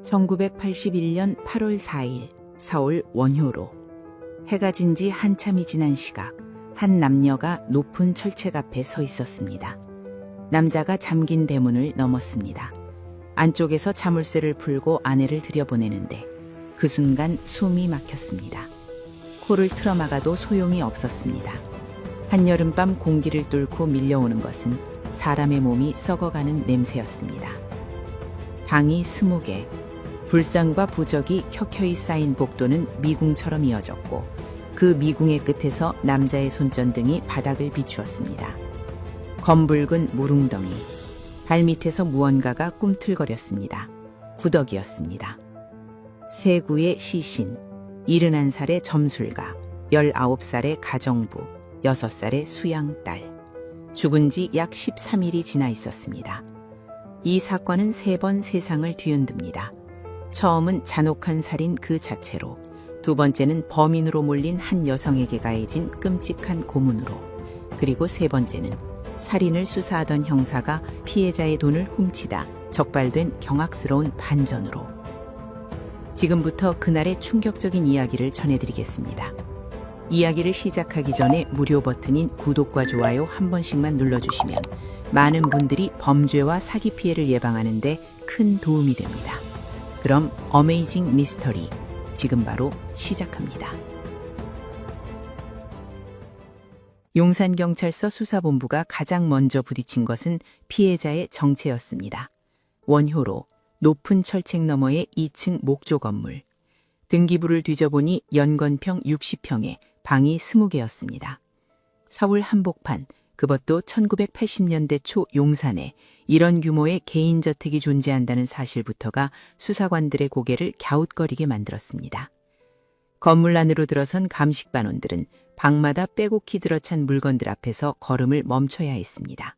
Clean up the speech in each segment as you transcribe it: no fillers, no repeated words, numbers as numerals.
(1981년 8월 4일) 서울 원효로. 해가 진 지 한참이 지난 시각, 한 남녀가 높은 철책 앞에 서 있었습니다. 남자가 잠긴 대문을 넘었습니다. 안쪽에서 자물쇠를 풀고 아내를 들여보내는데 그 순간 숨이 막혔습니다. 코를 틀어막아도 소용이 없었습니다. 한여름밤 공기를 뚫고 밀려오는 것은 사람의 몸이 썩어가는 냄새였습니다. 방이 20개, 불상과 부적이 켜켜이 쌓인 복도는 미궁처럼 이어졌고 그 미궁의 끝에서 남자의 손전등이 바닥을 비추었습니다. 검붉은 무릉덩이, 발밑에서 무언가가 꿈틀거렸습니다. 구더기였습니다. 세구의 시신, 71살의 점술가, 19살의 가정부, 6살의 수양딸. 죽은 지 약 13일이 지나 있었습니다. 이 사건은 3번 세상을 뒤흔듭니다. 처음은 잔혹한 살인 그 자체로, 두 번째는 범인으로 몰린 한 여성에게 가해진 끔찍한 고문으로, 그리고 세 번째는 살인을 수사하던 형사가 피해자의 돈을 훔치다 적발된 경악스러운 반전으로. 지금부터 그날의 충격적인 이야기를 전해드리겠습니다. 이야기를 시작하기 전에 무료 버튼인 구독과 좋아요 한 번씩만 눌러주시면 많은 분들이 범죄와 사기 피해를 예방하는 데 큰 도움이 됩니다. 그럼 어메이징 미스터리 지금 바로 시작합니다. 용산경찰서 수사본부가 가장 먼저 부딪힌 것은 피해자의 정체였습니다. 원효로, 높은 철책 너머의 2층 목조 건물. 등기부를 뒤져보니 연건평 60평에 방이 20개였습니다. 서울 한복판, 그것도 1980년대 초 용산에 이런 규모의 개인저택이 존재한다는 사실부터가 수사관들의 고개를 갸웃거리게 만들었습니다. 건물 안으로 들어선 감식반원들은 방마다 빼곡히 들어찬 물건들 앞에서 걸음을 멈춰야 했습니다.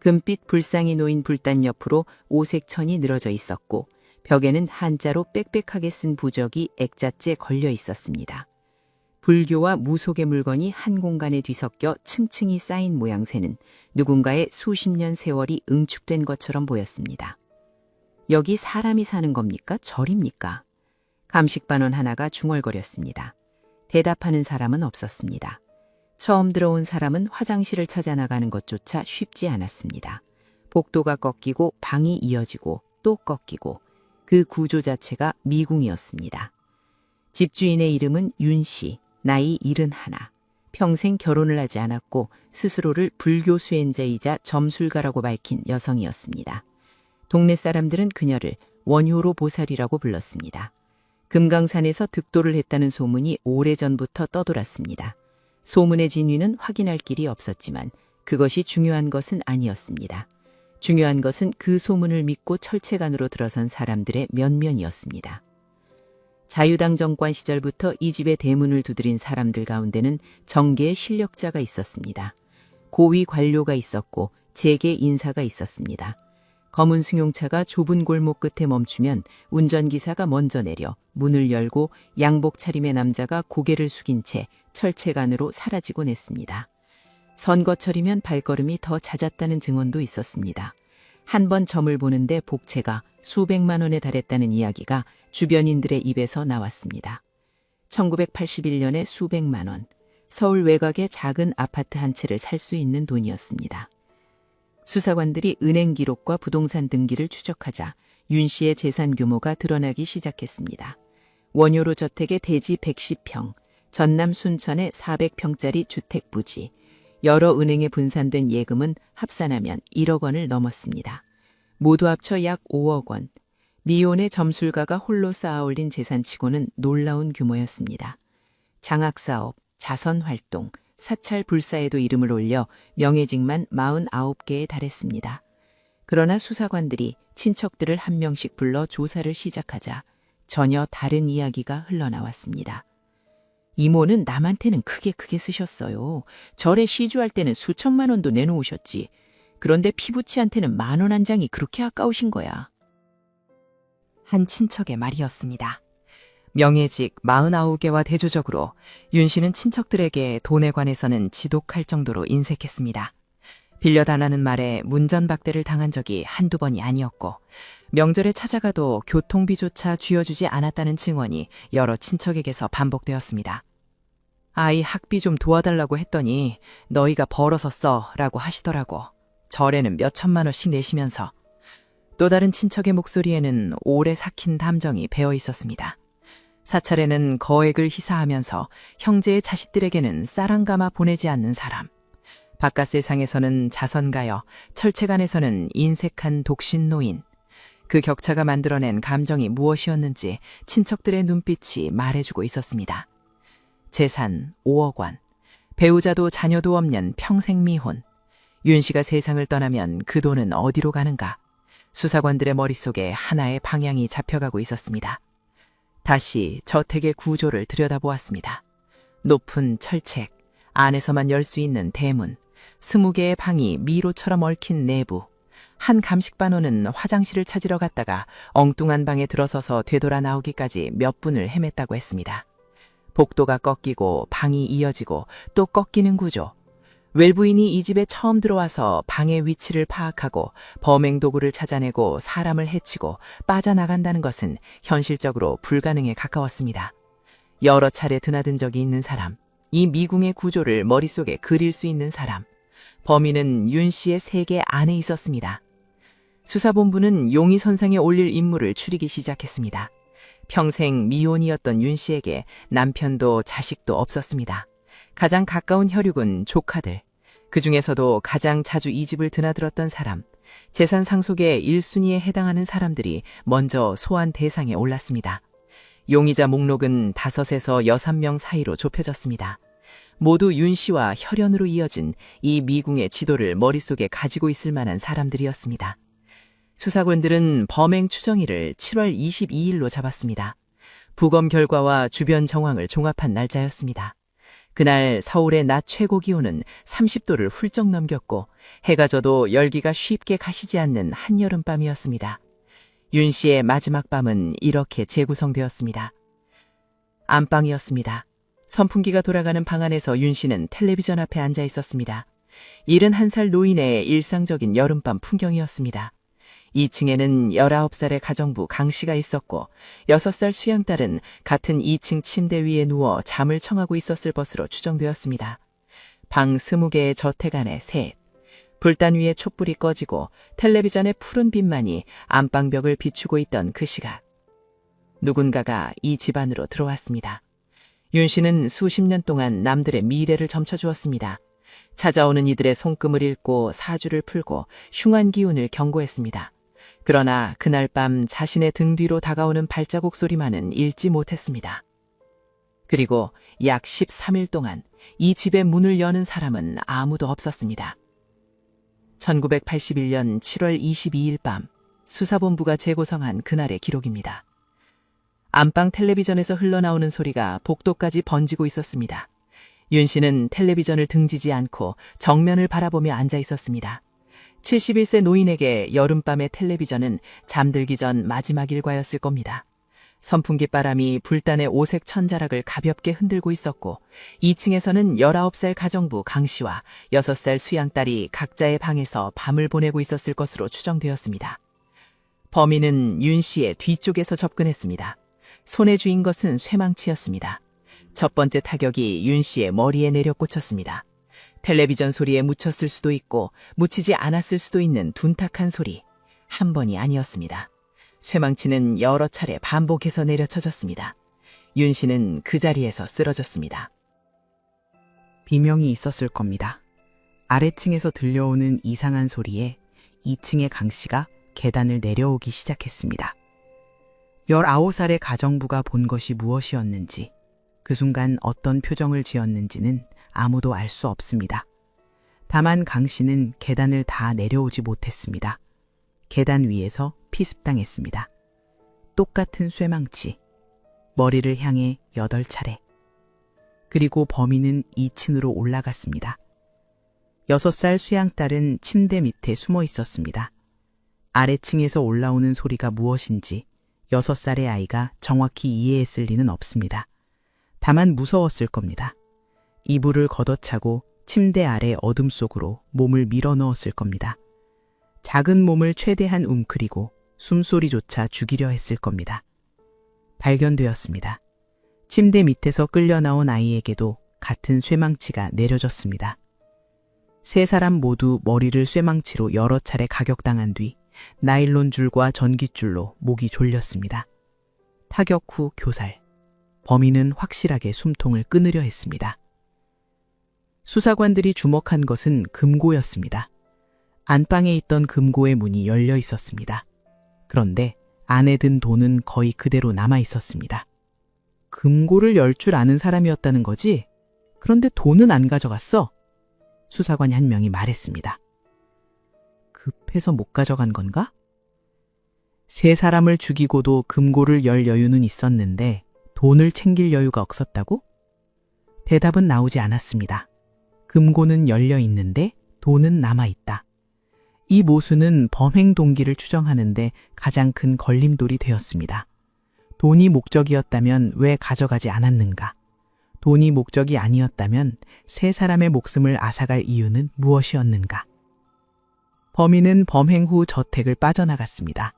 금빛 불상이 놓인 불단 옆으로 오색천이 늘어져 있었고 벽에는 한자로 빽빽하게 쓴 부적이 액자째 걸려 있었습니다. 불교와 무속의 물건이 한 공간에 뒤섞여 층층이 쌓인 모양새는 누군가의 수십 년 세월이 응축된 것처럼 보였습니다. 여기 사람이 사는 겁니까? 절입니까? 감식반원 하나가 중얼거렸습니다. 대답하는 사람은 없었습니다. 처음 들어온 사람은 화장실을 찾아 나가는 것조차 쉽지 않았습니다. 복도가 꺾이고 방이 이어지고 또 꺾이고 그 구조 자체가 미궁이었습니다. 집주인의 이름은 윤씨, 나이 71, 평생 결혼을 하지 않았고 스스로를 불교 수행자이자 점술가라고 밝힌 여성이었습니다. 동네 사람들은 그녀를 원효로 보살이라고 불렀습니다. 금강산에서 득도를 했다는 소문이 오래전부터 떠돌았습니다. 소문의 진위는 확인할 길이 없었지만 그것이 중요한 것은 아니었습니다. 중요한 것은 그 소문을 믿고 철책 안으로 들어선 사람들의 면면이었습니다. 자유당 정권 시절부터 이 집의 대문을 두드린 사람들 가운데는 정계의 실력자가 있었습니다. 고위 관료가 있었고 재계 인사가 있었습니다. 검은 승용차가 좁은 골목 끝에 멈추면 운전기사가 먼저 내려 문을 열고 양복 차림의 남자가 고개를 숙인 채 철책 안으로 사라지곤 했습니다. 선거철이면 발걸음이 더 잦았다는 증언도 있었습니다. 한 번 점을 보는데 복채가 수백만 원에 달했다는 이야기가 주변인들의 입에서 나왔습니다. 1981년에 수백만 원, 서울 외곽의 작은 아파트 한 채를 살 수 있는 돈이었습니다. 수사관들이 은행 기록과 부동산 등기를 추적하자 윤 씨의 재산 규모가 드러나기 시작했습니다. 원효로 저택의 대지 110평, 전남 순천의 400평짜리 주택 부지, 여러 은행에 분산된 예금은 합산하면 1억 원을 넘었습니다. 모두 합쳐 약 5억 원. 미혼의 점술가가 홀로 쌓아올린 재산치고는 놀라운 규모였습니다. 장학사업, 자선활동, 사찰 불사에도 이름을 올려 명예직만 49개에 달했습니다. 그러나 수사관들이 친척들을 한 명씩 불러 조사를 시작하자 전혀 다른 이야기가 흘러나왔습니다. 이모는 남한테는 크게 쓰셨어요. 절에 시주할 때는 수천만 원도 내놓으셨지. 그런데 피부치한테는 10,000원 한 장이 그렇게 아까우신 거야. 한 친척의 말이었습니다. 명예직 49개와 대조적으로 윤 씨는 친척들에게 돈에 관해서는 지독할 정도로 인색했습니다. 빌려달라는 말에 문전박대를 당한 적이 한두 번이 아니었고 명절에 찾아가도 교통비조차 쥐어주지 않았다는 증언이 여러 친척에게서 반복되었습니다. 아이 학비 좀 도와달라고 했더니 너희가 벌어서 써라고 하시더라고. 절에는 몇 천만 원씩 내시면서. 또 다른 친척의 목소리에는 오래 삭힌 담정이 배어 있었습니다. 사찰에는 거액을 희사하면서 형제의 자식들에게는 쌀한가마 보내지 않는 사람. 바깥 세상에서는 자선가여, 철책안에서는 인색한 독신 노인. 그 격차가 만들어낸 감정이 무엇이었는지 친척들의 눈빛이 말해주고 있었습니다. 재산 5억 원, 배우자도 자녀도 없는 평생 미혼. 윤 씨가 세상을 떠나면 그 돈은 어디로 가는가? 수사관들의 머릿속에 하나의 방향이 잡혀가고 있었습니다. 다시 저택의 구조를 들여다보았습니다. 높은 철책, 안에서만 열 수 있는 대문, 20개의 방이 미로처럼 얽힌 내부. 한 감식반원은 화장실을 찾으러 갔다가 엉뚱한 방에 들어서서 되돌아 나오기까지 몇 분을 헤맸다고 했습니다. 복도가 꺾이고 방이 이어지고 또 꺾이는 구조. 외부인이 이 집에 처음 들어와서 방의 위치를 파악하고 범행 도구를 찾아내고 사람을 해치고 빠져나간다는 것은 현실적으로 불가능에 가까웠습니다. 여러 차례 드나든 적이 있는 사람, 이 미궁의 구조를 머릿속에 그릴 수 있는 사람, 범인은 윤 씨의 세계 안에 있었습니다. 수사본부는 용의선상에 올릴 인물을 추리기 시작했습니다. 평생 미혼이었던 윤 씨에게 남편도 자식도 없었습니다. 가장 가까운 혈육은 조카들. 그 중에서도 가장 자주 이 집을 드나들었던 사람, 재산 상속의 1순위에 해당하는 사람들이 먼저 소환 대상에 올랐습니다. 용의자 목록은 5에서 6명 사이로 좁혀졌습니다. 모두 윤 씨와 혈연으로 이어진 이 미궁의 지도를 머릿속에 가지고 있을 만한 사람들이었습니다. 수사관들은 범행 추정일을 7월 22일로 잡았습니다. 부검 결과와 주변 정황을 종합한 날짜였습니다. 그날 서울의 낮 최고 기온은 30도를 훌쩍 넘겼고 해가 져도 열기가 쉽게 가시지 않는 한여름밤이었습니다. 윤 씨의 마지막 밤은 이렇게 재구성되었습니다. 안방이었습니다. 선풍기가 돌아가는 방 안에서 윤 씨는 텔레비전 앞에 앉아 있었습니다. 71살 노인의 일상적인 여름밤 풍경이었습니다. 2층에는 19살의 가정부 강 씨가 있었고 6살 수양딸은 같은 2층 침대 위에 누워 잠을 청하고 있었을 것으로 추정되었습니다. 방 20개의 저택 안에 셋. 불단 위에 촛불이 꺼지고 텔레비전의 푸른 빛만이 안방벽을 비추고 있던 그 시각. 누군가가 이 집안으로 들어왔습니다. 윤 씨는 수십 년 동안 남들의 미래를 점쳐주었습니다. 찾아오는 이들의 손금을 읽고 사주를 풀고 흉한 기운을 경고했습니다. 그러나 그날 밤 자신의 등 뒤로 다가오는 발자국 소리만은 잃지 못했습니다. 그리고 약 13일 동안 이 집의 문을 여는 사람은 아무도 없었습니다. 1981년 7월 22일 밤 수사본부가 재구성한 그날의 기록입니다. 안방 텔레비전에서 흘러나오는 소리가 복도까지 번지고 있었습니다. 윤 씨는 텔레비전을 등지지 않고 정면을 바라보며 앉아 있었습니다. 71세 노인에게 여름밤의 텔레비전은 잠들기 전 마지막 일과였을 겁니다. 선풍기 바람이 불단의 오색 천자락을 가볍게 흔들고 있었고 2층에서는 19살 가정부 강 씨와 6살 수양딸이 각자의 방에서 밤을 보내고 있었을 것으로 추정되었습니다. 범인은 윤 씨의 뒤쪽에서 접근했습니다. 손에 쥐인 것은 쇠망치였습니다. 첫 번째 타격이 윤 씨의 머리에 내려 꽂혔습니다. 텔레비전 소리에 묻혔을 수도 있고 묻히지 않았을 수도 있는 둔탁한 소리. 한 번이 아니었습니다. 쇠망치는 여러 차례 반복해서 내려쳐졌습니다. 윤 씨는 그 자리에서 쓰러졌습니다. 비명이 있었을 겁니다. 아래층에서 들려오는 이상한 소리에 2층의 강 씨가 계단을 내려오기 시작했습니다. 19살의 가정부가 본 것이 무엇이었는지, 그 순간 어떤 표정을 지었는지는 아무도 알 수 없습니다. 다만 강 씨는 계단을 다 내려오지 못했습니다. 계단 위에서 피습당했습니다. 똑같은 쇠망치, 머리를 향해 8차례. 그리고 범인은 2층으로 올라갔습니다. 6살 수양딸은 침대 밑에 숨어 있었습니다. 아래층에서 올라오는 소리가 무엇인지 6살의 아이가 정확히 이해했을 리는 없습니다. 다만 무서웠을 겁니다. 이불을 걷어차고 침대 아래 어둠 속으로 몸을 밀어 넣었을 겁니다. 작은 몸을 최대한 웅크리고 숨소리조차 죽이려 했을 겁니다. 발견되었습니다. 침대 밑에서 끌려 나온 아이에게도 같은 쇠망치가 내려졌습니다. 세 사람 모두 머리를 쇠망치로 여러 차례 가격당한 뒤 나일론 줄과 전깃줄로 목이 졸렸습니다. 타격 후 교살. 범인은 확실하게 숨통을 끊으려 했습니다. 수사관들이 주목한 것은 금고였습니다. 안방에 있던 금고의 문이 열려 있었습니다. 그런데 안에 든 돈은 거의 그대로 남아 있었습니다. 금고를 열 줄 아는 사람이었다는 거지? 그런데 돈은 안 가져갔어? 수사관 한 명이 말했습니다. 급해서 못 가져간 건가? 세 사람을 죽이고도 금고를 열 여유는 있었는데 돈을 챙길 여유가 없었다고? 대답은 나오지 않았습니다. 금고는 열려 있는데 돈은 남아 있다. 이 모순은 범행 동기를 추정하는데 가장 큰 걸림돌이 되었습니다. 돈이 목적이었다면 왜 가져가지 않았는가? 돈이 목적이 아니었다면 세 사람의 목숨을 앗아갈 이유는 무엇이었는가? 범인은 범행 후 저택을 빠져나갔습니다.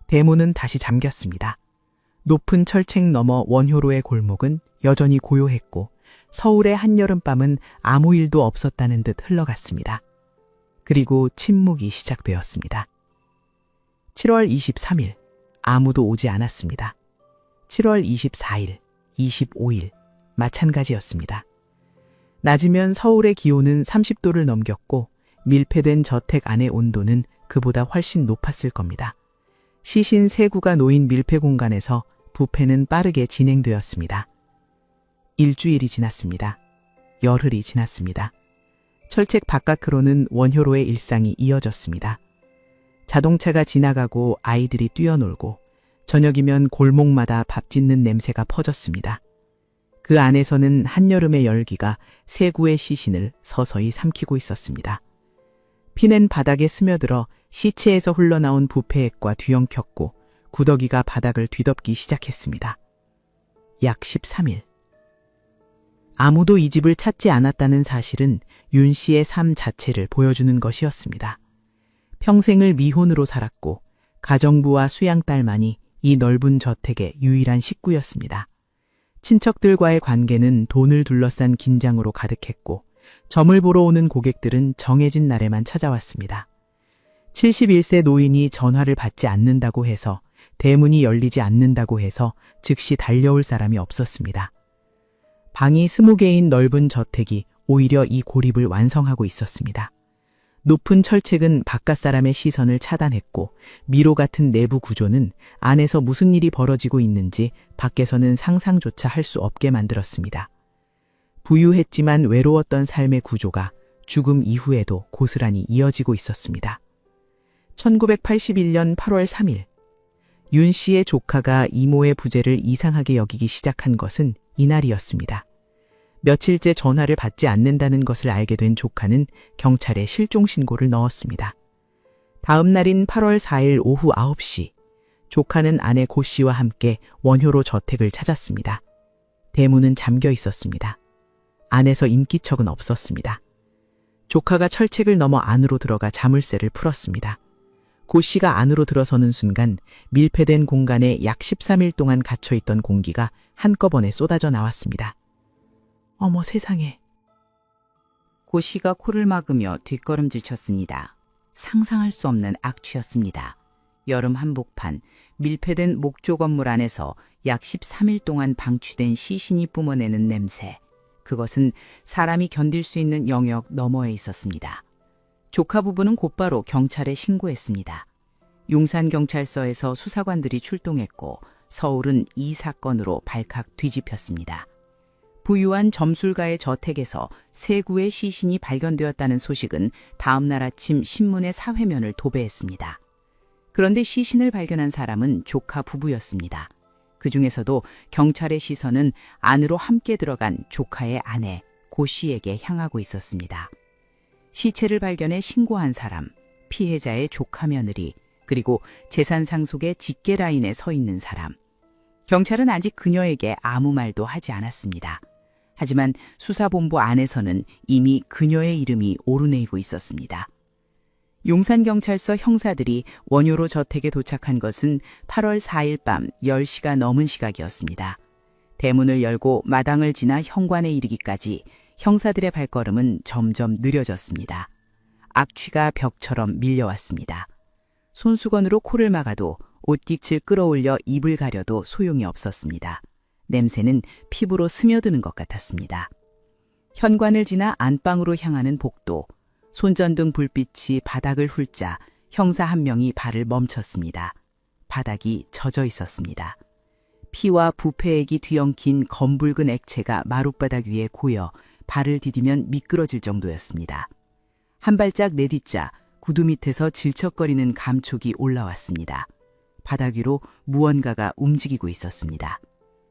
대문은 다시 잠겼습니다. 높은 철책 너머 원효로의 골목은 여전히 고요했고 서울의 한여름밤은 아무 일도 없었다는 듯 흘러갔습니다. 그리고 침묵이 시작되었습니다. 7월 23일, 아무도 오지 않았습니다. 7월 24일, 25일, 마찬가지였습니다. 낮이면 서울의 기온은 30도를 넘겼고 밀폐된 저택 안의 온도는 그보다 훨씬 높았을 겁니다. 시신 3구가 놓인 밀폐 공간에서 부패는 빠르게 진행되었습니다. 일주일이 지났습니다. 열흘이 지났습니다. 철책 바깥으로는 원효로의 일상이 이어졌습니다. 자동차가 지나가고 아이들이 뛰어놀고 저녁이면 골목마다 밥 짓는 냄새가 퍼졌습니다. 그 안에서는 한여름의 열기가 3구의 시신을 서서히 삼키고 있었습니다. 피는 바닥에 스며들어 시체에서 흘러나온 부패액과 뒤엉켰고 구더기가 바닥을 뒤덮기 시작했습니다. 약 13일. 아무도 이 집을 찾지 않았다는 사실은 윤 씨의 삶 자체를 보여주는 것이었습니다. 평생을 미혼으로 살았고 가정부와 수양딸만이 이 넓은 저택의 유일한 식구였습니다. 친척들과의 관계는 돈을 둘러싼 긴장으로 가득했고 점을 보러 오는 고객들은 정해진 날에만 찾아왔습니다. 71세 노인이 전화를 받지 않는다고 해서 대문이 열리지 않는다고 해서 즉시 달려올 사람이 없었습니다. 방이 20개인 넓은 저택이 오히려 이 고립을 완성하고 있었습니다. 높은 철책은 바깥 사람의 시선을 차단했고 미로 같은 내부 구조는 안에서 무슨 일이 벌어지고 있는지 밖에서는 상상조차 할 수 없게 만들었습니다. 부유했지만 외로웠던 삶의 구조가 죽음 이후에도 고스란히 이어지고 있었습니다. 1981년 8월 3일, 윤 씨의 조카가 이모의 부재를 이상하게 여기기 시작한 것은 이날이었습니다. 며칠째 전화를 받지 않는다는 것을 알게 된 조카는 경찰에 실종 신고를 넣었습니다. 다음 날인 8월 4일 오후 9시, 조카는 아내 고 씨와 함께 원효로 저택을 찾았습니다. 대문은 잠겨 있었습니다. 안에서 인기척은 없었습니다. 조카가 철책을 넘어 안으로 들어가 자물쇠를 풀었습니다. 고 씨가 안으로 들어서는 순간 밀폐된 공간에 약 13일 동안 갇혀있던 공기가 한꺼번에 쏟아져 나왔습니다. 어머 세상에. 고 씨가 코를 막으며 뒷걸음질 쳤습니다. 상상할 수 없는 악취였습니다. 여름 한복판, 밀폐된 목조 건물 안에서 약 13일 동안 방치된 시신이 뿜어내는 냄새. 그것은 사람이 견딜 수 있는 영역 너머에 있었습니다. 조카 부부는 곧바로 경찰에 신고했습니다. 용산경찰서에서 수사관들이 출동했고 서울은 이 사건으로 발칵 뒤집혔습니다. 부유한 점술가의 저택에서 3구의 시신이 발견되었다는 소식은 다음 날 아침 신문의 사회면을 도배했습니다. 그런데 시신을 발견한 사람은 조카 부부였습니다. 그 중에서도 경찰의 시선은 안으로 함께 들어간 조카의 아내 고 씨에게 향하고 있었습니다. 시체를 발견해 신고한 사람, 피해자의 조카 며느리, 그리고 재산 상속의 직계 라인에 서 있는 사람. 경찰은 아직 그녀에게 아무 말도 하지 않았습니다. 하지만 수사본부 안에서는 이미 그녀의 이름이 오르내리고 있었습니다. 용산경찰서 형사들이 원효로 저택에 도착한 것은 8월 4일 밤 10시가 넘은 시각이었습니다. 대문을 열고 마당을 지나 현관에 이르기까지 형사들의 발걸음은 점점 느려졌습니다. 악취가 벽처럼 밀려왔습니다. 손수건으로 코를 막아도 옷깃을 끌어올려 입을 가려도 소용이 없었습니다. 냄새는 피부로 스며드는 것 같았습니다. 현관을 지나 안방으로 향하는 복도, 손전등 불빛이 바닥을 훑자 형사 한 명이 발을 멈췄습니다. 바닥이 젖어 있었습니다. 피와 부패액이 뒤엉킨 검붉은 액체가 마룻바닥 위에 고여 발을 디디면 미끄러질 정도였습니다. 한 발짝 내딛자 구두 밑에서 질척거리는 감촉이 올라왔습니다. 바닥 위로 무언가가 움직이고 있었습니다.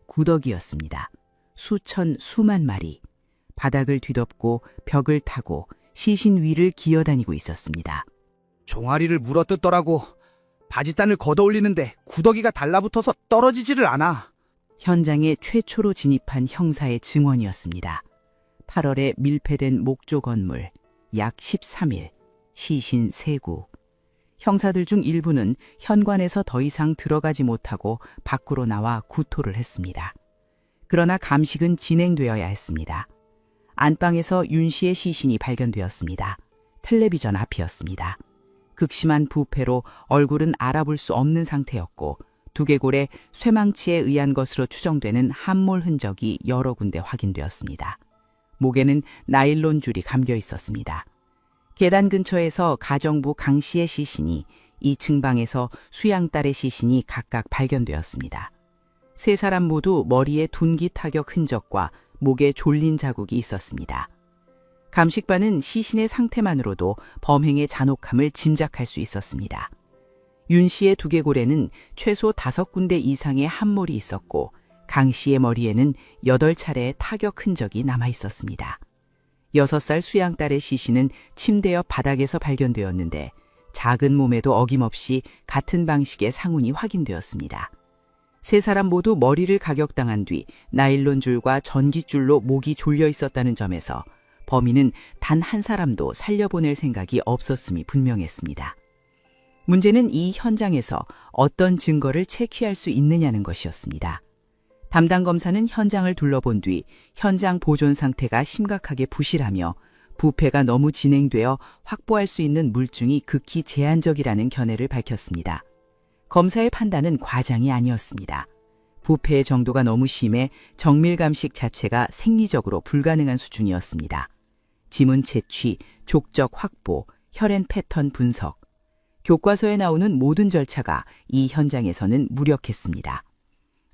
구더기였습니다. 수만 마리. 바닥을 뒤덮고 벽을 타고 시신 위를 기어다니고 있었습니다. 종아리를 물어뜯더라고. 바지단을 걷어올리는데 구더기가 달라붙어서 떨어지지를 않아. 현장에 최초로 진입한 형사의 증언이었습니다. 8월에 밀폐된 목조 건물, 약 13일, 시신 3구. 형사들 중 일부는 현관에서 더 이상 들어가지 못하고 밖으로 나와 구토를 했습니다. 그러나 감식은 진행되어야 했습니다. 안방에서 윤 씨의 시신이 발견되었습니다. 텔레비전 앞이었습니다. 극심한 부패로 얼굴은 알아볼 수 없는 상태였고 두개골에 쇠망치에 의한 것으로 추정되는 함몰 흔적이 여러 군데 확인되었습니다. 목에는 나일론 줄이 감겨 있었습니다. 계단 근처에서 가정부 강 씨의 시신이 2층 방에서 수양딸의 시신이 각각 발견되었습니다. 세 사람 모두 머리에 둔기 타격 흔적과 목에 졸린 자국이 있었습니다. 감식반은 시신의 상태만으로도 범행의 잔혹함을 짐작할 수 있었습니다. 윤 씨의 두개골에는 최소 5군데 이상의 함몰이 있었고 강 씨의 머리에는 8차례의 타격 흔적이 남아 있었습니다. 6살 수양딸의 시신은 침대 옆 바닥에서 발견되었는데 작은 몸에도 어김없이 같은 방식의 상흔이 확인되었습니다. 세 사람 모두 머리를 가격당한 뒤 나일론 줄과 전깃줄로 목이 졸려 있었다는 점에서 범인은 단 한 사람도 살려보낼 생각이 없었음이 분명했습니다. 문제는 이 현장에서 어떤 증거를 채취할 수 있느냐는 것이었습니다. 담당 검사는 현장을 둘러본 뒤 현장 보존 상태가 심각하게 부실하며 부패가 너무 진행되어 확보할 수 있는 물증이 극히 제한적이라는 견해를 밝혔습니다. 검사의 판단은 과장이 아니었습니다. 부패의 정도가 너무 심해 정밀 감식 자체가 생리적으로 불가능한 수준이었습니다. 지문 채취, 족적 확보, 혈흔 패턴 분석, 교과서에 나오는 모든 절차가 이 현장에서는 무력했습니다.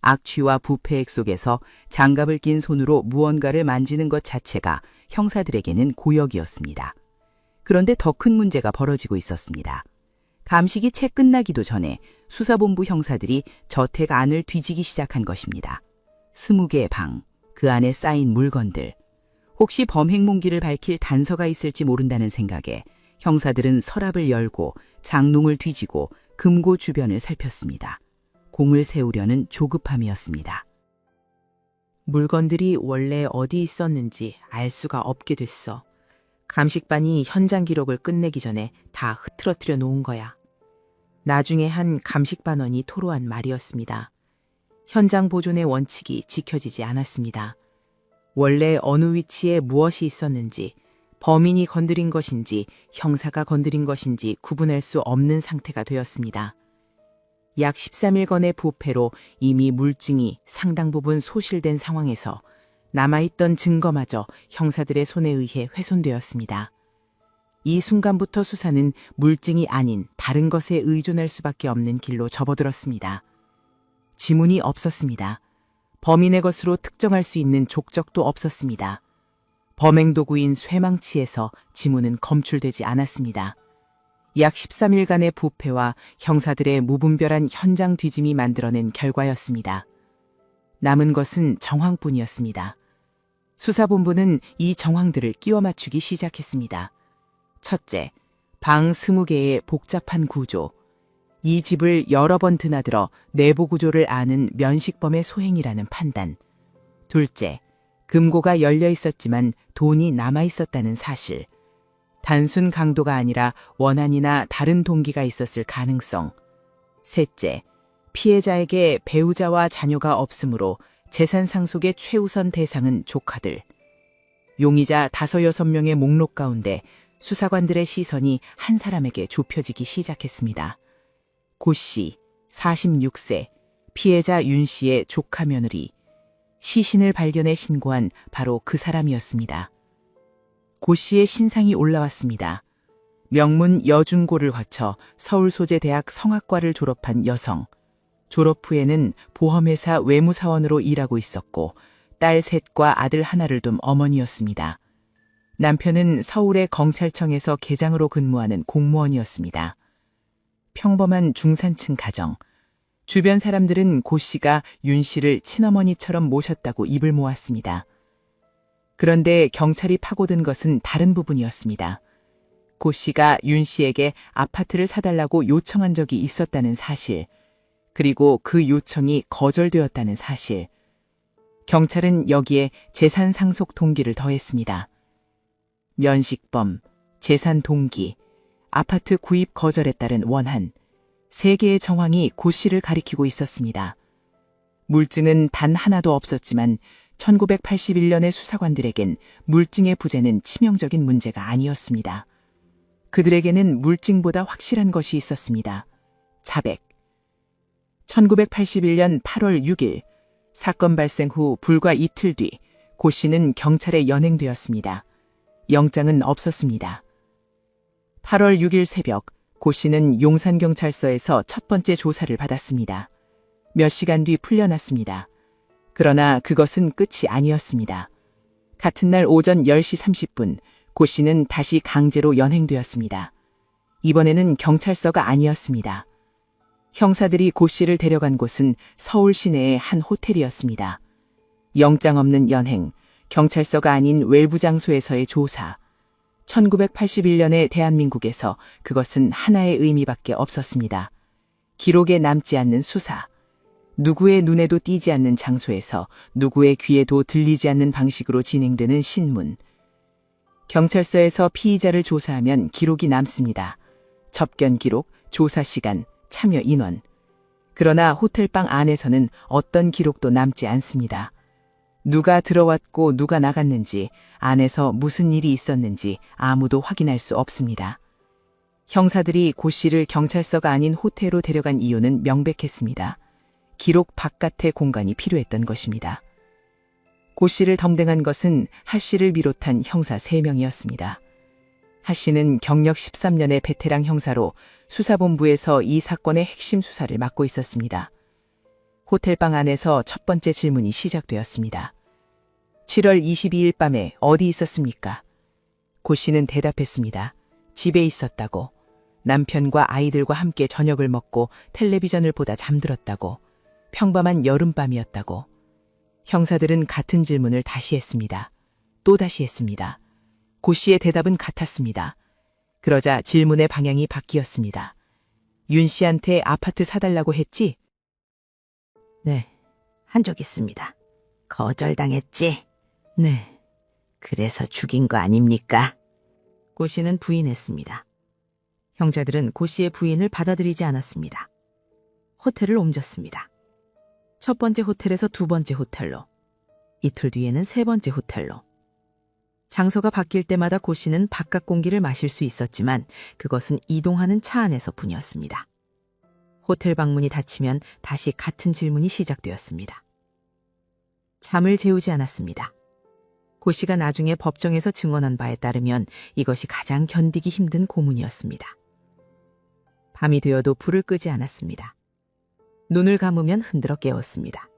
악취와 부패액 속에서 장갑을 낀 손으로 무언가를 만지는 것 자체가 형사들에게는 고역이었습니다. 그런데 더 큰 문제가 벌어지고 있었습니다. 감식이 채 끝나기도 전에 수사본부 형사들이 저택 안을 뒤지기 시작한 것입니다. 20개의 방, 그 안에 쌓인 물건들. 혹시 범행 몽기를 밝힐 단서가 있을지 모른다는 생각에 형사들은 서랍을 열고 장롱을 뒤지고 금고 주변을 살폈습니다. 공을 세우려는 조급함이었습니다. 물건들이 원래 어디 있었는지 알 수가 없게 됐어. 감식반이 현장 기록을 끝내기 전에 다 흐트러뜨려 놓은 거야. 나중에 한 감식반원이 토로한 말이었습니다. 현장 보존의 원칙이 지켜지지 않았습니다. 원래 어느 위치에 무엇이 있었는지, 범인이 건드린 것인지 형사가 건드린 것인지 구분할 수 없는 상태가 되었습니다. 약 13일건의 부패로 이미 물증이 상당 부분 소실된 상황에서 남아있던 증거마저 형사들의 손에 의해 훼손되었습니다. 이 순간부터 수사는 물증이 아닌 다른 것에 의존할 수밖에 없는 길로 접어들었습니다. 지문이 없었습니다. 범인의 것으로 특정할 수 있는 족적도 없었습니다. 범행 도구인 쇠망치에서 지문은 검출되지 않았습니다. 약 13일간의 부패와 형사들의 무분별한 현장 뒤짐이 만들어낸 결과였습니다. 남은 것은 정황뿐이었습니다. 수사본부는 이 정황들을 끼워 맞추기 시작했습니다. 첫째, 방 20개의 복잡한 구조. 이 집을 여러 번 드나들어 내부 구조를 아는 면식범의 소행이라는 판단. 둘째, 금고가 열려 있었지만 돈이 남아 있었다는 사실. 단순 강도가 아니라 원한이나 다른 동기가 있었을 가능성. 셋째, 피해자에게 배우자와 자녀가 없으므로 재산 상속의 최우선 대상은 조카들. 용의자 5-6명의 목록 가운데 수사관들의 시선이 한 사람에게 좁혀지기 시작했습니다. 고 씨, 46세, 피해자 윤 씨의 조카 며느리. 시신을 발견해 신고한 바로 그 사람이었습니다. 고 씨의 신상이 올라왔습니다. 명문 여중고를 거쳐 서울소재대학 성악과를 졸업한 여성. 졸업 후에는 보험회사 외무사원으로 일하고 있었고 딸 셋과 아들 하나를 둔 어머니였습니다. 남편은 서울의 경찰청에서 계장으로 근무하는 공무원이었습니다. 평범한 중산층 가정. 주변 사람들은 고 씨가 윤 씨를 친어머니처럼 모셨다고 입을 모았습니다. 그런데 경찰이 파고든 것은 다른 부분이었습니다. 고 씨가 윤 씨에게 아파트를 사달라고 요청한 적이 있었다는 사실, 그리고 그 요청이 거절되었다는 사실. 경찰은 여기에 재산 상속 동기를 더했습니다. 면식범, 재산 동기, 아파트 구입 거절에 따른 원한, 세 개의 정황이 고 씨를 가리키고 있었습니다. 물증은 단 하나도 없었지만 1981년의 수사관들에겐 물증의 부재는 치명적인 문제가 아니었습니다. 그들에게는 물증보다 확실한 것이 있었습니다. 자백. 1981년 8월 6일, 사건 발생 후 불과 이틀 뒤 고 씨는 경찰에 연행되었습니다. 영장은 없었습니다. 8월 6일 새벽, 고 씨는 용산경찰서에서 첫 번째 조사를 받았습니다. 몇 시간 뒤 풀려났습니다. 그러나 그것은 끝이 아니었습니다. 같은 날 오전 10시 30분, 고 씨는 다시 강제로 연행되었습니다. 이번에는 경찰서가 아니었습니다. 형사들이 고 씨를 데려간 곳은 서울 시내의 한 호텔이었습니다. 영장 없는 연행, 경찰서가 아닌 외부 장소에서의 조사. 1981년의 대한민국에서 그것은 하나의 의미밖에 없었습니다. 기록에 남지 않는 수사. 누구의 눈에도 띄지 않는 장소에서 누구의 귀에도 들리지 않는 방식으로 진행되는 신문. 경찰서에서 피의자를 조사하면 기록이 남습니다. 접견 기록, 조사 시간, 참여 인원. 그러나 호텔방 안에서는 어떤 기록도 남지 않습니다. 누가 들어왔고 누가 나갔는지, 안에서 무슨 일이 있었는지 아무도 확인할 수 없습니다. 형사들이 고 씨를 경찰서가 아닌 호텔로 데려간 이유는 명백했습니다. 기록 바깥의 공간이 필요했던 것입니다. 고 씨를 덤댕한 것은 하 씨를 비롯한 형사 3명이었습니다. 하 씨는 경력 13년의 베테랑 형사로 수사본부에서 이 사건의 핵심 수사를 맡고 있었습니다. 호텔방 안에서 첫 번째 질문이 시작되었습니다. 7월 22일 밤에 어디 있었습니까? 고 씨는 대답했습니다. 집에 있었다고. 남편과 아이들과 함께 저녁을 먹고 텔레비전을 보다 잠들었다고. 평범한 여름밤이었다고. 형사들은 같은 질문을 다시 했습니다. 또 다시 했습니다. 고 씨의 대답은 같았습니다. 그러자 질문의 방향이 바뀌었습니다. 윤 씨한테 아파트 사달라고 했지? 네, 한 적 있습니다. 거절당했지? 네. 그래서 죽인 거 아닙니까? 고 씨는 부인했습니다. 형제들은 고 씨의 부인을 받아들이지 않았습니다. 호텔을 옮겼습니다. 첫 번째 호텔에서 두 번째 호텔로, 이틀 뒤에는 세 번째 호텔로. 장소가 바뀔 때마다 고 씨는 바깥 공기를 마실 수 있었지만 그것은 이동하는 차 안에서 뿐이었습니다. 호텔 방문이 닫히면 다시 같은 질문이 시작되었습니다. 잠을 재우지 않았습니다. 고 씨가 나중에 법정에서 증언한 바에 따르면 이것이 가장 견디기 힘든 고문이었습니다. 밤이 되어도 불을 끄지 않았습니다. 눈을 감으면 흔들어 깨웠습니다.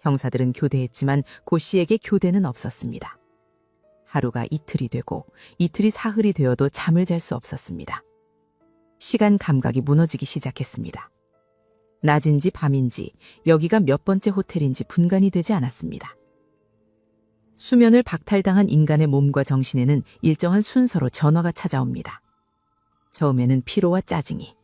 형사들은 교대했지만 고 씨에게 교대는 없었습니다. 하루가 이틀이 되고 이틀이 사흘이 되어도 잠을 잘 수 없었습니다. 시간 감각이 무너지기 시작했습니다. 낮인지 밤인지 여기가 몇 번째 호텔인지 분간이 되지 않았습니다. 수면을 박탈당한 인간의 몸과 정신에는 일정한 순서로 전화가 찾아옵니다. 처음에는 피로와 짜증이,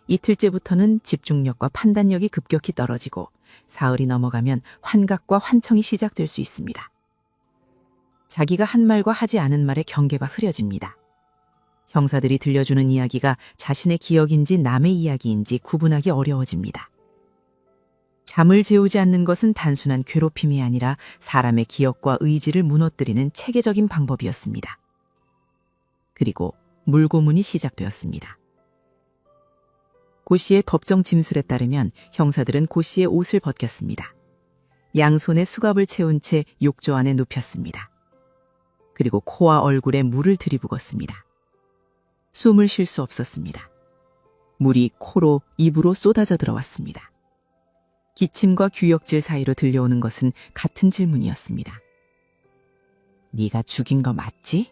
이틀째부터는 집중력과 판단력이 급격히 떨어지고 사흘이 넘어가면 환각과 환청이 시작될 수 있습니다. 자기가 한 말과 하지 않은 말의 경계가 흐려집니다. 형사들이 들려주는 이야기가 자신의 기억인지 남의 이야기인지 구분하기 어려워집니다. 잠을 재우지 않는 것은 단순한 괴롭힘이 아니라 사람의 기억과 의지를 무너뜨리는 체계적인 방법이었습니다. 그리고 물고문이 시작되었습니다. 고 씨의 법정 진술에 따르면 형사들은 고 씨의 옷을 벗겼습니다. 양손에 수갑을 채운 채 욕조 안에 눕혔습니다. 그리고 코와 얼굴에 물을 들이붓었습니다. 숨을 쉴 수 없었습니다. 물이 코로 입으로 쏟아져 들어왔습니다. 기침과 규역질 사이로 들려오는 것은 같은 질문이었습니다. 네가 죽인 거 맞지?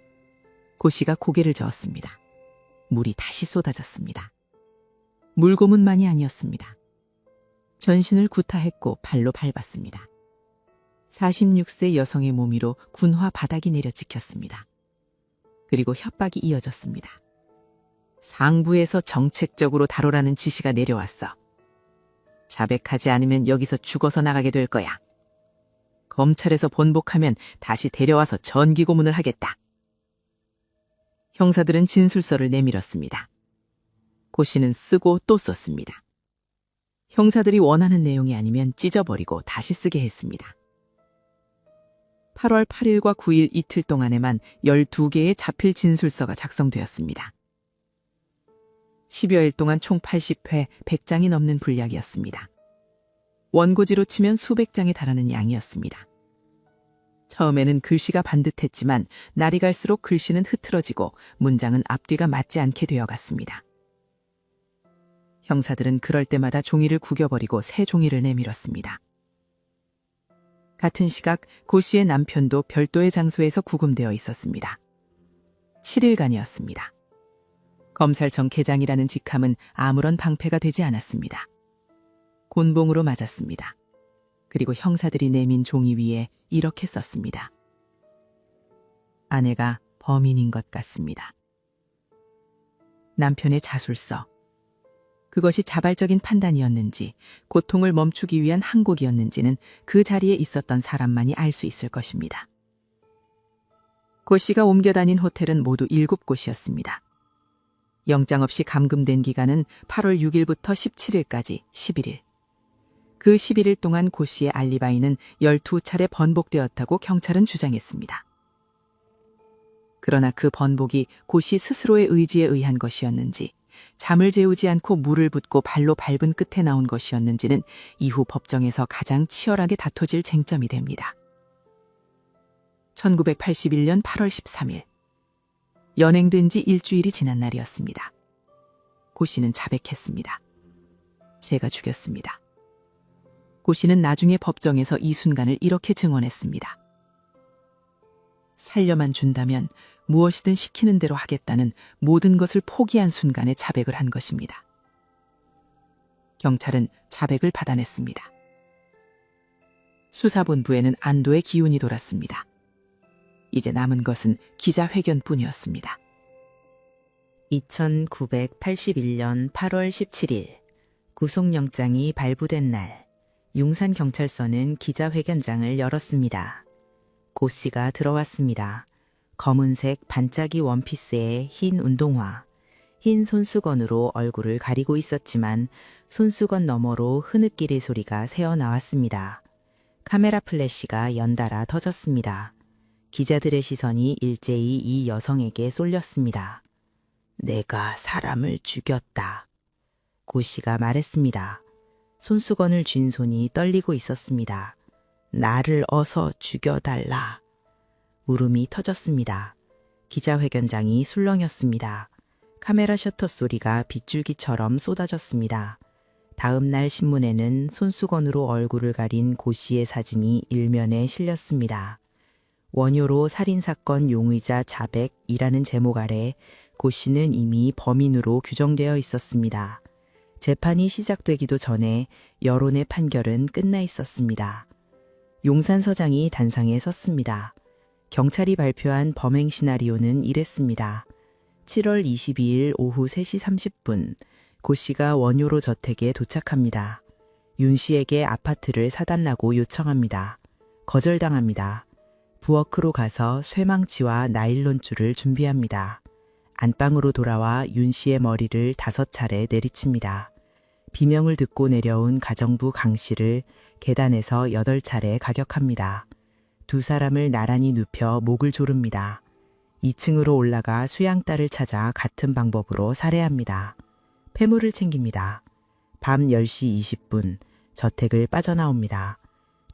고 씨가 고개를 저었습니다. 물이 다시 쏟아졌습니다. 물고문만이 아니었습니다. 전신을 구타했고 발로 밟았습니다. 46세 여성의 몸 위로 군화 바닥이 내려 찍혔습니다. 그리고 협박이 이어졌습니다. 상부에서 정책적으로 다루라는 지시가 내려왔어. 자백하지 않으면 여기서 죽어서 나가게 될 거야. 검찰에서 번복하면 다시 데려와서 전기고문을 하겠다. 형사들은 진술서를 내밀었습니다. 고 씨는 쓰고 또 썼습니다. 형사들이 원하는 내용이 아니면 찢어버리고 다시 쓰게 했습니다. 8월 8일과 9일 이틀 동안에만 12개의 자필 진술서가 작성되었습니다. 10여일 동안 총 80회 100장이 넘는 분량이었습니다. 원고지로 치면 수백 장에 달하는 양이었습니다. 처음에는 글씨가 반듯했지만 날이 갈수록 글씨는 흐트러지고 문장은 앞뒤가 맞지 않게 되어갔습니다. 형사들은 그럴 때마다 종이를 구겨버리고 새 종이를 내밀었습니다. 같은 시각 고 씨의 남편도 별도의 장소에서 구금되어 있었습니다. 7일간이었습니다. 검찰청 계장이라는 직함은 아무런 방패가 되지 않았습니다. 곤봉으로 맞았습니다. 그리고 형사들이 내민 종이 위에 이렇게 썼습니다. 아내가 범인인 것 같습니다. 남편의 자술서. 그것이 자발적인 판단이었는지 고통을 멈추기 위한 항곡이었는지는 그 자리에 있었던 사람만이 알 수 있을 것입니다. 고 씨가 옮겨 다닌 호텔은 모두 7곳이었습니다. 영장 없이 감금된 기간은 8월 6일부터 17일까지 11일. 그 11일 동안 고 씨의 알리바이는 12차례 번복되었다고 경찰은 주장했습니다. 그러나 그 번복이 고 씨 스스로의 의지에 의한 것이었는지 잠을 재우지 않고 물을 붓고 발로 밟은 끝에 나온 것이었는지는 이후 법정에서 가장 치열하게 다퉈질 쟁점이 됩니다. 1981년 8월 13일. 연행된 지 일주일이 지난 날이었습니다. 고 씨는 자백했습니다. 제가 죽였습니다. 고 씨는 나중에 법정에서 이 순간을 이렇게 증언했습니다. 살려만 준다면 무엇이든 시키는 대로 하겠다는 모든 것을 포기한 순간에 자백을 한 것입니다. 경찰은 자백을 받아냈습니다. 수사본부에는 안도의 기운이 돌았습니다. 이제 남은 것은 기자회견뿐이었습니다. 2981년 8월 17일 구속영장이 발부된 날 용산경찰서는 기자회견장을 열었습니다. 고 씨가 들어왔습니다. 검은색 반짝이 원피스에 흰 운동화, 흰 손수건으로 얼굴을 가리고 있었지만 손수건 너머로 흐느끼리 소리가 새어나왔습니다. 카메라 플래시가 연달아 터졌습니다. 기자들의 시선이 일제히 이 여성에게 쏠렸습니다. 내가 사람을 죽였다. 고 씨가 말했습니다. 손수건을 쥔 손이 떨리고 있었습니다. 나를 어서 죽여달라. 울음이 터졌습니다. 기자회견장이 술렁였습니다. 카메라 셔터 소리가 빗줄기처럼 쏟아졌습니다. 다음 날 신문에는 손수건으로 얼굴을 가린 고 씨의 사진이 일면에 실렸습니다. 원효로 살인사건 용의자 자백이라는 제목 아래 고 씨는 이미 범인으로 규정되어 있었습니다. 재판이 시작되기도 전에 여론의 판결은 끝나 있었습니다. 용산서장이 단상에 섰습니다. 경찰이 발표한 범행 시나리오는 이랬습니다. 7월 22일 오후 3시 30분 고 씨가 원효로 저택에 도착합니다. 윤 씨에게 아파트를 사달라고 요청합니다. 거절당합니다. 부엌으로 가서 쇠망치와 나일론줄을 준비합니다. 안방으로 돌아와 윤 씨의 머리를 5차례 내리칩니다. 비명을 듣고 내려온 가정부 강 씨를 계단에서 8차례 가격합니다. 2사람을 나란히 눕혀 목을 조릅니다. 2층으로 올라가 수양딸을 찾아 같은 방법으로 살해합니다. 폐물을 챙깁니다. 밤 10시 20분 저택을 빠져나옵니다.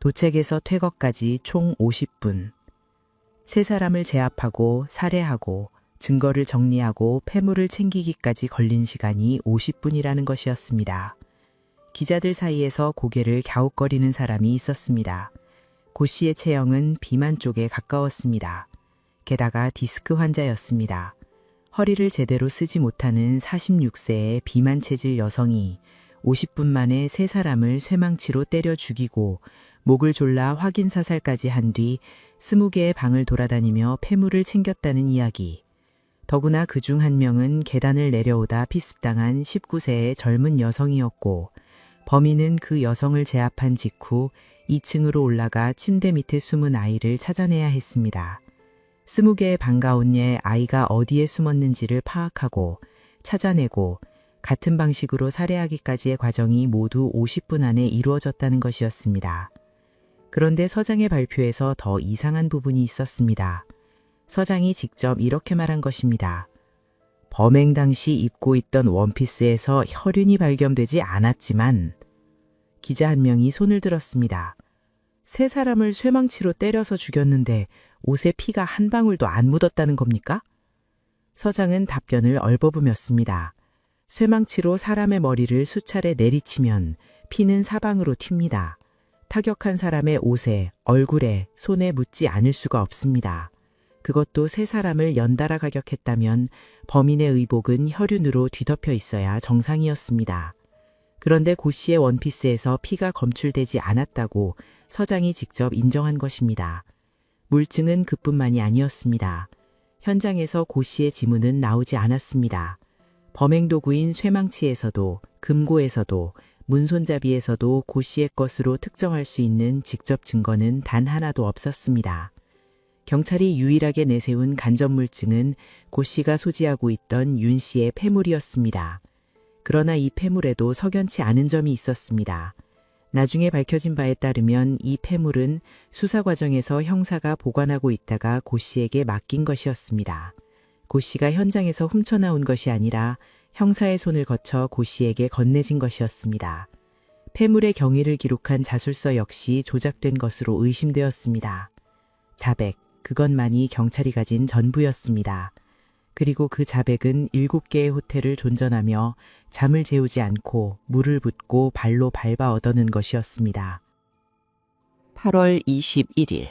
도책에서 퇴거까지 총 50분. 3사람을 제압하고 살해하고 증거를 정리하고 폐물을 챙기기까지 걸린 시간이 50분이라는 것이었습니다. 기자들 사이에서 고개를 갸웃거리는 사람이 있었습니다. 고 씨의 체형은 비만 쪽에 가까웠습니다. 게다가 디스크 환자였습니다. 허리를 제대로 쓰지 못하는 46세의 비만 체질 여성이 50분 만에 3사람을 쇠망치로 때려 죽이고 목을 졸라 확인 사살까지 한 뒤 20개의 방을 돌아다니며 폐물을 챙겼다는 이야기. 더구나 그중 한 명은 계단을 내려오다 피습당한 19세의 젊은 여성이었고 범인은 그 여성을 제압한 직후 2층으로 올라가 침대 밑에 숨은 아이를 찾아내야 했습니다. 20개의 방 가운데 아이가 어디에 숨었는지를 파악하고 찾아내고 같은 방식으로 살해하기까지의 과정이 모두 50분 안에 이루어졌다는 것이었습니다. 그런데 서장의 발표에서 더 이상한 부분이 있었습니다. 서장이 직접 이렇게 말한 것입니다. 범행 당시 입고 있던 원피스에서 혈흔이 발견되지 않았지만 기자 한 명이 손을 들었습니다. 3사람을 쇠망치로 때려서 죽였는데 옷에 피가 한 방울도 안 묻었다는 겁니까? 서장은 답변을 얼버무렸습니다. 쇠망치로 사람의 머리를 수차례 내리치면 피는 사방으로 튑니다. 타격한 사람의 옷에, 얼굴에, 손에 묻지 않을 수가 없습니다. 그것도 3사람을 연달아 가격했다면 범인의 의복은 혈흔으로 뒤덮여 있어야 정상이었습니다. 그런데 고 씨의 원피스에서 피가 검출되지 않았다고 서장이 직접 인정한 것입니다. 물증은 그뿐만이 아니었습니다. 현장에서 고 씨의 지문은 나오지 않았습니다. 범행 도구인 쇠망치에서도 금고에서도 문손잡이에서도 고 씨의 것으로 특정할 수 있는 직접 증거는 단 하나도 없었습니다. 경찰이 유일하게 내세운 간접물증은 고 씨가 소지하고 있던 윤 씨의 폐물이었습니다. 그러나 이 폐물에도 석연치 않은 점이 있었습니다. 나중에 밝혀진 바에 따르면 이 폐물은 수사 과정에서 형사가 보관하고 있다가 고 씨에게 맡긴 것이었습니다. 고 씨가 현장에서 훔쳐나온 것이 아니라 형사의 손을 거쳐 고 씨에게 건네진 것이었습니다. 폐물의 경위를 기록한 자술서 역시 조작된 것으로 의심되었습니다. 자백, 그것만이 경찰이 가진 전부였습니다. 그리고 그 자백은 7개의 호텔을 존전하며 잠을 재우지 않고 물을 붓고 발로 밟아 얻어낸 것이었습니다. 8월 21일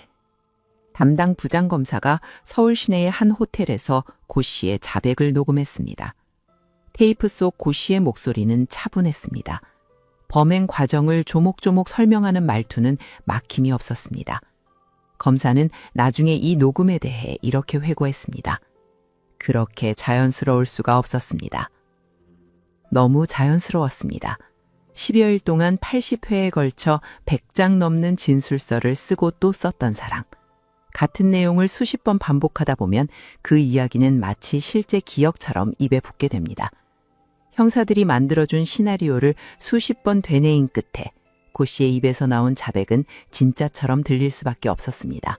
담당 부장검사가 서울 시내의 한 호텔에서 고 씨의 자백을 녹음했습니다. 테이프 속 고 씨의 목소리는 차분했습니다. 범행 과정을 조목조목 설명하는 말투는 막힘이 없었습니다. 검사는 나중에 이 녹음에 대해 이렇게 회고했습니다. 그렇게 자연스러울 수가 없었습니다. 너무 자연스러웠습니다. 10여일 동안 80회에 걸쳐 100장 넘는 진술서를 쓰고 또 썼던 사람. 같은 내용을 수십 번 반복하다 보면 그 이야기는 마치 실제 기억처럼 입에 붙게 됩니다. 형사들이 만들어준 시나리오를 수십 번 되뇌인 끝에 고 씨의 입에서 나온 자백은 진짜처럼 들릴 수밖에 없었습니다.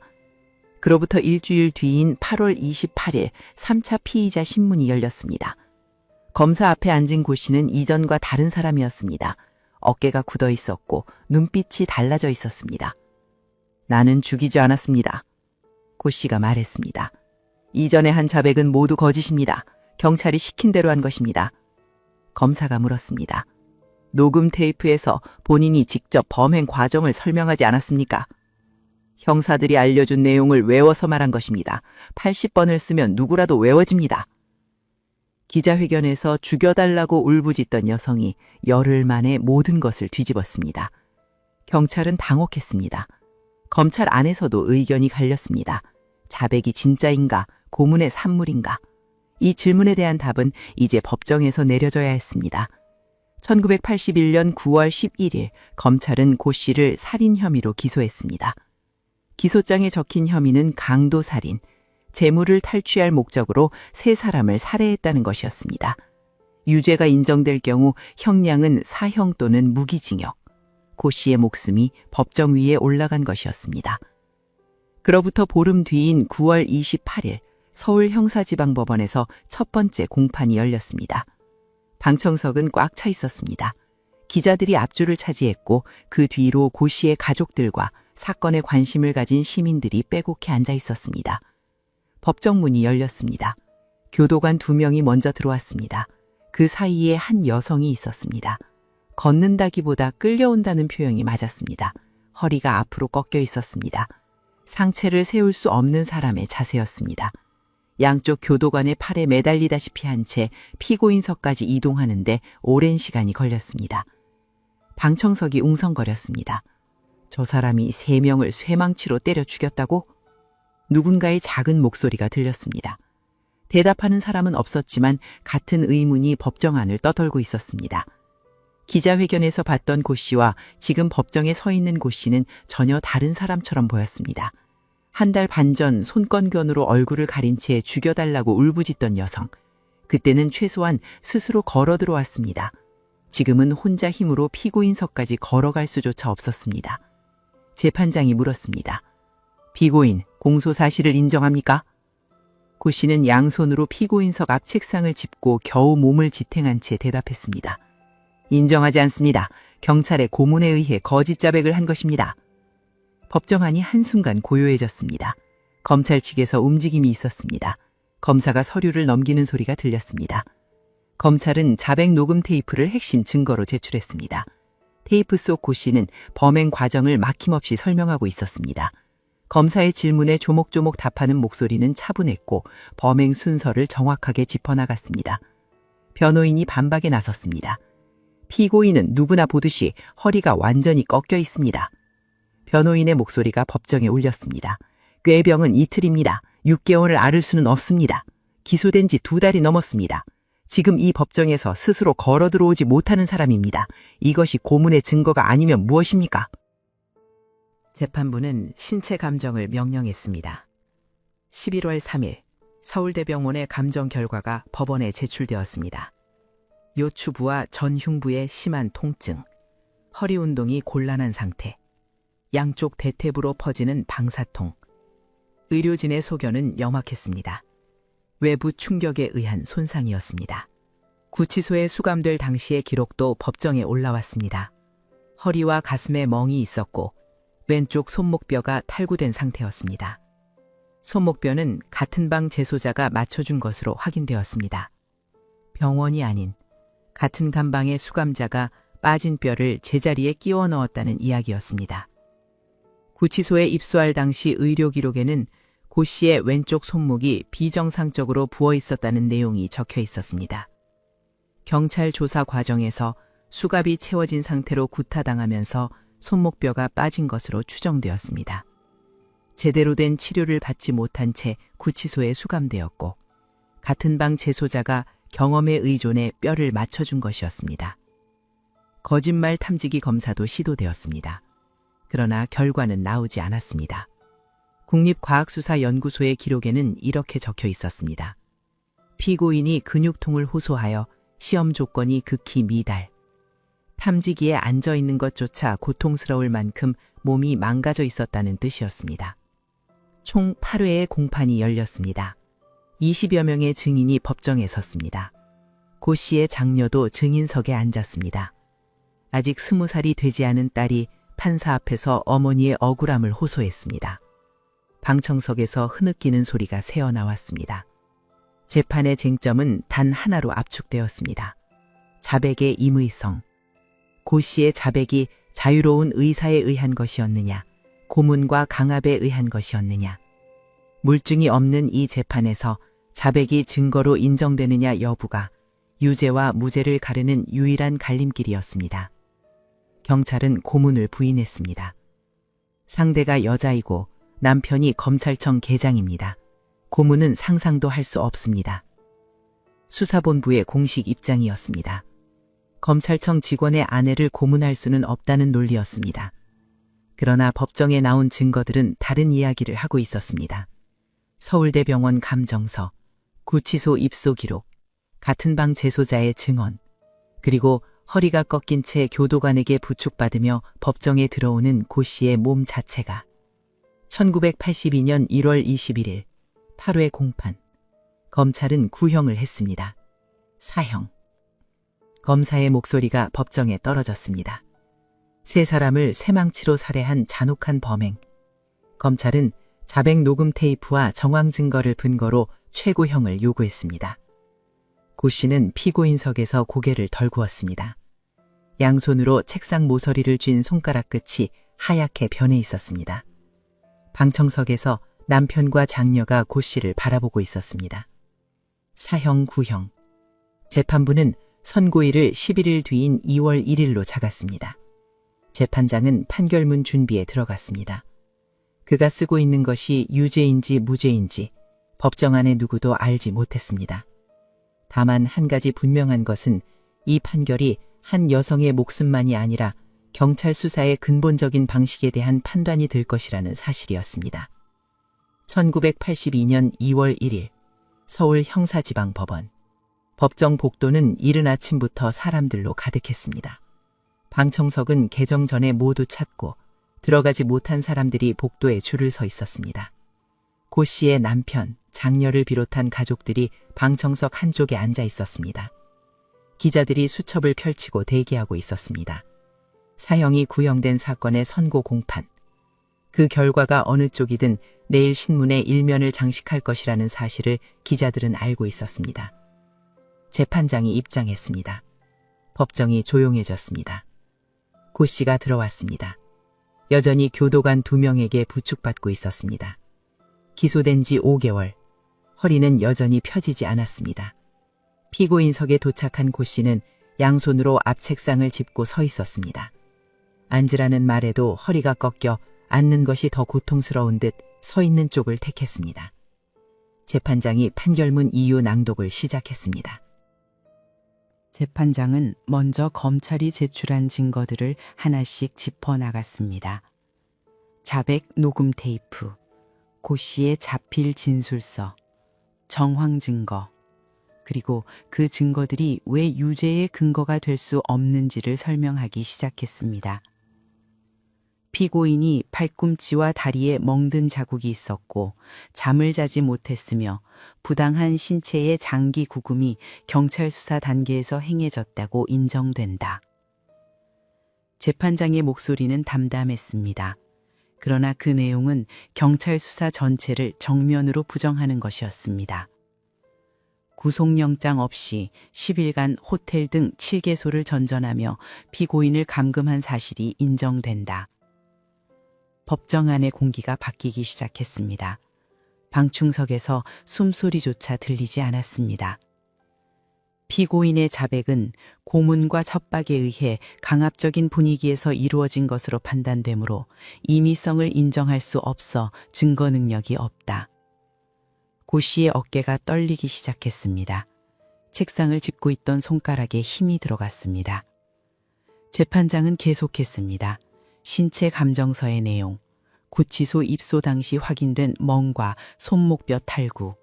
그로부터 일주일 뒤인 8월 28일 3차 피의자 신문이 열렸습니다. 검사 앞에 앉은 고 씨는 이전과 다른 사람이었습니다. 어깨가 굳어 있었고 눈빛이 달라져 있었습니다. 나는 죽이지 않았습니다. 고 씨가 말했습니다. 이전에 한 자백은 모두 거짓입니다. 경찰이 시킨 대로 한 것입니다. 검사가 물었습니다. 녹음 테이프에서 본인이 직접 범행 과정을 설명하지 않았습니까? 형사들이 알려준 내용을 외워서 말한 것입니다. 80번을 쓰면 누구라도 외워집니다. 기자회견에서 죽여달라고 울부짖던 여성이 열흘 만에 모든 것을 뒤집었습니다. 경찰은 당혹했습니다. 검찰 안에서도 의견이 갈렸습니다. 자백이 진짜인가, 고문의 산물인가? 이 질문에 대한 답은 이제 법정에서 내려져야 했습니다. 1981년 9월 11일 검찰은 고 씨를 살인 혐의로 기소했습니다. 기소장에 적힌 혐의는 강도살인, 재물을 탈취할 목적으로 세 사람을 살해했다는 것이었습니다. 유죄가 인정될 경우 형량은 사형 또는 무기징역. 고 씨의 목숨이 법정 위에 올라간 것이었습니다. 그로부터 보름 뒤인 9월 28일 서울 형사지방법원에서 첫 번째 공판이 열렸습니다. 방청석은 꽉 차 있었습니다. 기자들이 앞줄을 차지했고 그 뒤로 고 씨의 가족들과 사건에 관심을 가진 시민들이 빼곡히 앉아 있었습니다. 법정 문이 열렸습니다. 교도관 2명이 먼저 들어왔습니다. 그 사이에 한 여성이 있었습니다. 걷는다기보다 끌려온다는 표현이 맞았습니다. 허리가 앞으로 꺾여 있었습니다. 상체를 세울 수 없는 사람의 자세였습니다. 양쪽 교도관의 팔에 매달리다시피 한 채 피고인석까지 이동하는데 오랜 시간이 걸렸습니다. 방청석이 웅성거렸습니다. 저 사람이 3명을 쇠망치로 때려 죽였다고? 누군가의 작은 목소리가 들렸습니다. 대답하는 사람은 없었지만 같은 의문이 법정 안을 떠돌고 있었습니다. 기자회견에서 봤던 고 씨와 지금 법정에 서 있는 고 씨는 전혀 다른 사람처럼 보였습니다. 한 달 반 전 손건견으로 얼굴을 가린 채 죽여달라고 울부짖던 여성. 그때는 최소한 스스로 걸어 들어왔습니다. 지금은 혼자 힘으로 피고인석까지 걸어갈 수조차 없었습니다. 재판장이 물었습니다. 피고인, 공소 사실을 인정합니까? 고 씨는 양손으로 피고인석 앞 책상을 짚고 겨우 몸을 지탱한 채 대답했습니다. 인정하지 않습니다. 경찰의 고문에 의해 거짓 자백을 한 것입니다. 법정안이 한순간 고요해졌습니다. 검찰 측에서 움직임이 있었습니다. 검사가 서류를 넘기는 소리가 들렸습니다. 검찰은 자백 녹음 테이프를 핵심 증거로 제출했습니다. 테이프 속 고 씨는 범행 과정을 막힘없이 설명하고 있었습니다. 검사의 질문에 조목조목 답하는 목소리는 차분했고 범행 순서를 정확하게 짚어나갔습니다. 변호인이 반박에 나섰습니다. 피고인은 누구나 보듯이 허리가 완전히 꺾여 있습니다. 변호인의 목소리가 법정에 울렸습니다. 꾀병은 이틀입니다. 6개월을 앓을 수는 없습니다. 기소된 지 2달이 넘었습니다. 지금 이 법정에서 스스로 걸어 들어오지 못하는 사람입니다. 이것이 고문의 증거가 아니면 무엇입니까? 재판부는 신체 감정을 명령했습니다. 11월 3일 서울대병원의 감정 결과가 법원에 제출되었습니다. 요추부와 전흉부의 심한 통증, 허리 운동이 곤란한 상태, 양쪽 대퇴부로 퍼지는 방사통, 의료진의 소견은 명확했습니다. 외부 충격에 의한 손상이었습니다. 구치소에 수감될 당시의 기록도 법정에 올라왔습니다. 허리와 가슴에 멍이 있었고 왼쪽 손목뼈가 탈구된 상태였습니다. 손목뼈는 같은 방 재소자가 맞춰준 것으로 확인되었습니다. 병원이 아닌 같은 감방의 수감자가 빠진 뼈를 제자리에 끼워 넣었다는 이야기였습니다. 구치소에 입소할 당시 의료 기록에는 고 씨의 왼쪽 손목이 비정상적으로 부어 있었다는 내용이 적혀 있었습니다. 경찰 조사 과정에서 수갑이 채워진 상태로 구타당하면서 손목뼈가 빠진 것으로 추정되었습니다. 제대로 된 치료를 받지 못한 채 구치소에 수감되었고 같은 방 재소자가 경험에 의존해 뼈를 맞춰준 것이었습니다. 거짓말 탐지기 검사도 시도되었습니다. 그러나 결과는 나오지 않았습니다. 국립과학수사연구소의 기록에는 이렇게 적혀 있었습니다. 피고인이 근육통을 호소하여 시험 조건이 극히 미달. 탐지기에 앉아 있는 것조차 고통스러울 만큼 몸이 망가져 있었다는 뜻이었습니다. 총 8회의 공판이 열렸습니다. 20여 명의 증인이 법정에 섰습니다. 고 씨의 장녀도 증인석에 앉았습니다. 아직 20살이 되지 않은 딸이 판사 앞에서 어머니의 억울함을 호소했습니다. 방청석에서 흐느끼는 소리가 새어나왔습니다. 재판의 쟁점은 단 하나로 압축되었습니다. 자백의 임의성. 고 씨의 자백이 자유로운 의사에 의한 것이었느냐, 고문과 강압에 의한 것이었느냐. 물증이 없는 이 재판에서 자백이 증거로 인정되느냐 여부가 유죄와 무죄를 가르는 유일한 갈림길이었습니다. 경찰은 고문을 부인했습니다. 상대가 여자이고 남편이 검찰청 계장입니다. 고문은 상상도 할 수 없습니다. 수사본부의 공식 입장이었습니다. 검찰청 직원의 아내를 고문할 수는 없다는 논리였습니다. 그러나 법정에 나온 증거들은 다른 이야기를 하고 있었습니다. 서울대병원 감정서, 구치소 입소 기록, 같은 방 재소자의 증언, 그리고 허리가 꺾인 채 교도관에게 부축받으며 법정에 들어오는 고 씨의 몸 자체가 1982년 1월 21일 8회 공판. 검찰은 구형을 했습니다. 사형. 검사의 목소리가 법정에 떨어졌습니다. 세 사람을 쇠망치로 살해한 잔혹한 범행. 검찰은 자백 녹음 테이프와 정황 증거를 근거로 최고형을 요구했습니다. 고 씨는 피고인석에서 고개를 덜구었습니다. 양손으로 책상 모서리를 쥔 손가락 끝이 하얗게 변해 있었습니다. 방청석에서 남편과 장녀가 고 씨를 바라보고 있었습니다. 사형 구형. 재판부는 선고일을 11일 뒤인 2월 1일로 잡았습니다. 재판장은 판결문 준비에 들어갔습니다. 그가 쓰고 있는 것이 유죄인지 무죄인지 법정 안에 누구도 알지 못했습니다. 다만 한 가지 분명한 것은 이 판결이 한 여성의 목숨만이 아니라 경찰 수사의 근본적인 방식에 대한 판단이 될 것이라는 사실이었습니다. 1982년 2월 1일 서울 형사지방법원. 법정 복도는 이른 아침부터 사람들로 가득했습니다. 방청석은 개정 전에 모두 찼고 들어가지 못한 사람들이 복도에 줄을 서 있었습니다. 고 씨의 남편, 장녀를 비롯한 가족들이 방청석 한쪽에 앉아 있었습니다. 기자들이 수첩을 펼치고 대기하고 있었습니다. 사형이 구형된 사건의 선고 공판. 그 결과가 어느 쪽이든 내일 신문에 일면을 장식할 것이라는 사실을 기자들은 알고 있었습니다. 재판장이 입장했습니다. 법정이 조용해졌습니다. 고 씨가 들어왔습니다. 여전히 교도관 2명에게 부축받고 있었습니다. 기소된 지 5개월, 허리는 여전히 펴지지 않았습니다. 피고인석에 도착한 고 씨는 양손으로 앞 책상을 짚고 서 있었습니다. 앉으라는 말에도 허리가 꺾여 앉는 것이 더 고통스러운 듯 서 있는 쪽을 택했습니다. 재판장이 판결문 이유 낭독을 시작했습니다. 재판장은 먼저 검찰이 제출한 증거들을 하나씩 짚어나갔습니다. 자백 녹음 테이프, 고 씨의 자필 진술서, 정황 증거, 그리고 그 증거들이 왜 유죄의 근거가 될 수 없는지를 설명하기 시작했습니다. 피고인이 팔꿈치와 다리에 멍든 자국이 있었고 잠을 자지 못했으며 부당한 신체의 장기 구금이 경찰 수사 단계에서 행해졌다고 인정된다. 재판장의 목소리는 담담했습니다. 그러나 그 내용은 경찰 수사 전체를 정면으로 부정하는 것이었습니다. 구속영장 없이 10일간 호텔 등 7개소를 전전하며 피고인을 감금한 사실이 인정된다. 법정 안의 공기가 바뀌기 시작했습니다. 방충석에서 숨소리조차 들리지 않았습니다. 피고인의 자백은 고문과 첩박에 의해 강압적인 분위기에서 이루어진 것으로 판단되므로 임의성을 인정할 수 없어 증거 능력이 없다. 고 씨의 어깨가 떨리기 시작했습니다. 책상을 짚고 있던 손가락에 힘이 들어갔습니다. 재판장은 계속했습니다. 신체 감정서의 내용, 구치소 입소 당시 확인된 멍과 손목뼈 탈구,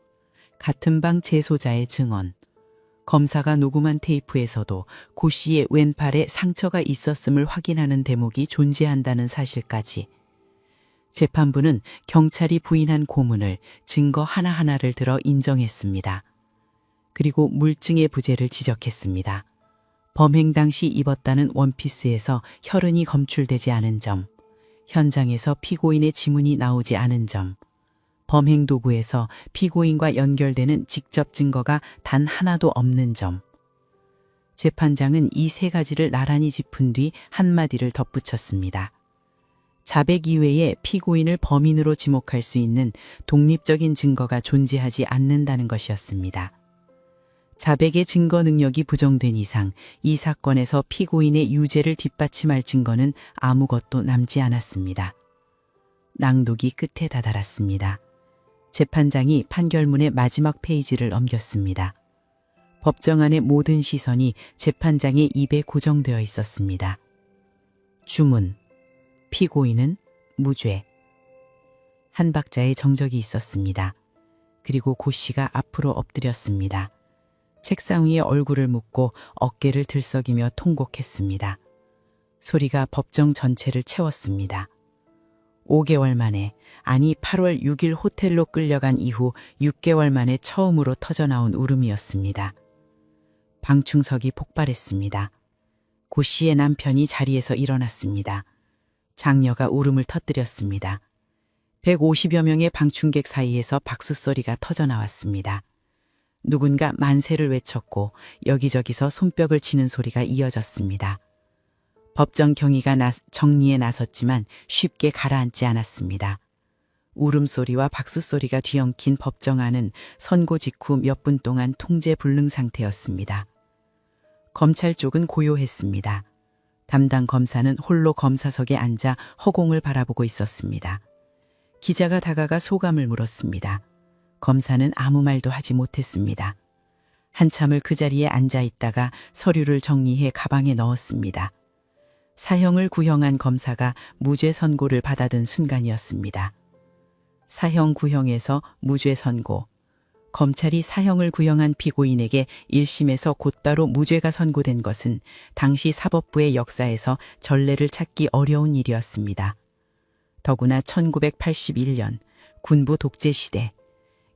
같은 방 재소자의 증언, 검사가 녹음한 테이프에서도 고 씨의 왼팔에 상처가 있었음을 확인하는 대목이 존재한다는 사실까지. 재판부는 경찰이 부인한 고문을 증거 하나하나를 들어 인정했습니다. 그리고 물증의 부재를 지적했습니다. 범행 당시 입었다는 원피스에서 혈흔이 검출되지 않은 점, 현장에서 피고인의 지문이 나오지 않은 점, 범행 도구에서 피고인과 연결되는 직접 증거가 단 하나도 없는 점. 재판장은 이 세 가지를 나란히 짚은 뒤 한마디를 덧붙였습니다. 자백 이외에 피고인을 범인으로 지목할 수 있는 독립적인 증거가 존재하지 않는다는 것이었습니다. 자백의 증거 능력이 부정된 이상 이 사건에서 피고인의 유죄를 뒷받침할 증거는 아무것도 남지 않았습니다. 낭독이 끝에 다다랐습니다. 재판장이 판결문의 마지막 페이지를 넘겼습니다. 법정 안의 모든 시선이 재판장의 입에 고정되어 있었습니다. 주문. 피고인은 무죄. 한 박자의 정적이 있었습니다. 그리고 고 씨가 앞으로 엎드렸습니다. 책상 위에 얼굴을 묻고 어깨를 들썩이며 통곡했습니다. 소리가 법정 전체를 채웠습니다. 5개월 만에, 아니 8월 6일 호텔로 끌려간 이후 6개월 만에 처음으로 터져나온 울음이었습니다. 방충석이 폭발했습니다. 고 씨의 남편이 자리에서 일어났습니다. 장녀가 울음을 터뜨렸습니다. 150여 명의 방충객 사이에서 박수소리가 터져나왔습니다. 누군가 만세를 외쳤고 여기저기서 손뼉을 치는 소리가 이어졌습니다. 법정 경위가 정리에 나섰지만 쉽게 가라앉지 않았습니다. 울음소리와 박수소리가 뒤엉킨 법정 안은 선고 직후 몇 분 동안 통제 불능 상태였습니다. 검찰 쪽은 고요했습니다. 담당 검사는 홀로 검사석에 앉아 허공을 바라보고 있었습니다. 기자가 다가가 소감을 물었습니다. 검사는 아무 말도 하지 못했습니다. 한참을 그 자리에 앉아 있다가 서류를 정리해 가방에 넣었습니다. 사형을 구형한 검사가 무죄 선고를 받아든 순간이었습니다. 사형 구형에서 무죄 선고. 검찰이 사형을 구형한 피고인에게 1심에서 곧바로 무죄가 선고된 것은 당시 사법부의 역사에서 전례를 찾기 어려운 일이었습니다. 더구나 1981년 군부 독재 시대,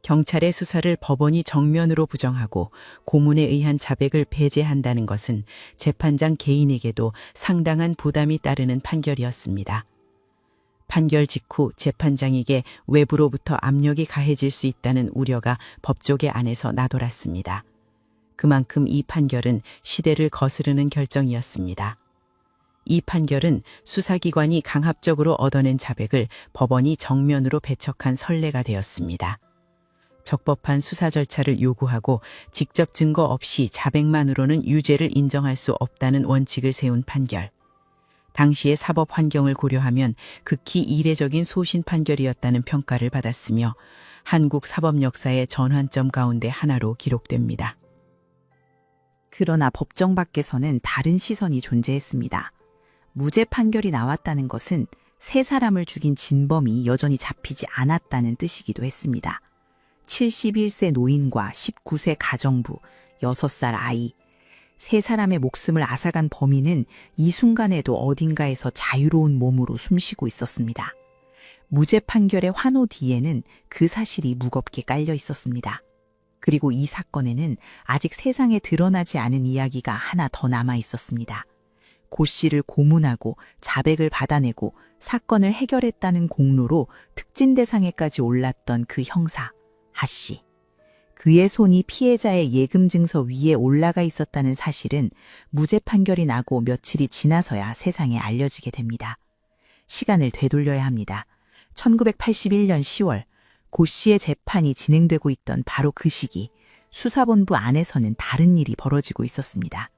경찰의 수사를 법원이 정면으로 부정하고 고문에 의한 자백을 배제한다는 것은 재판장 개인에게도 상당한 부담이 따르는 판결이었습니다. 판결 직후 재판장에게 외부로부터 압력이 가해질 수 있다는 우려가 법조계 안에서 나돌았습니다. 그만큼 이 판결은 시대를 거스르는 결정이었습니다. 이 판결은 수사기관이 강압적으로 얻어낸 자백을 법원이 정면으로 배척한 선례가 되었습니다. 적법한 수사 절차를 요구하고 직접 증거 없이 자백만으로는 유죄를 인정할 수 없다는 원칙을 세운 판결. 당시의 사법 환경을 고려하면 극히 이례적인 소신 판결이었다는 평가를 받았으며 한국 사법 역사의 전환점 가운데 하나로 기록됩니다. 그러나 법정 밖에서는 다른 시선이 존재했습니다. 무죄 판결이 나왔다는 것은 세 사람을 죽인 진범이 여전히 잡히지 않았다는 뜻이기도 했습니다. 71세 노인과 19세 가정부, 6살 아이, 세 사람의 목숨을 앗아간 범인은 이 순간에도 어딘가에서 자유로운 몸으로 숨쉬고 있었습니다. 무죄 판결의 환호 뒤에는 그 사실이 무겁게 깔려 있었습니다. 그리고 이 사건에는 아직 세상에 드러나지 않은 이야기가 하나 더 남아 있었습니다. 고 씨를 고문하고 자백을 받아내고 사건을 해결했다는 공로로 특진 대상에까지 올랐던 그 형사, 하 씨. 그의 손이 피해자의 예금 증서 위에 올라가 있었다는 사실은 무죄 판결이 나고 며칠이 지나서야 세상에 알려지게 됩니다. 시간을 되돌려야 합니다. 1981년 10월 고 씨의 재판이 진행되고 있던 바로 그 시기, 수사본부 안에서는 다른 일이 벌어지고 있었습니다.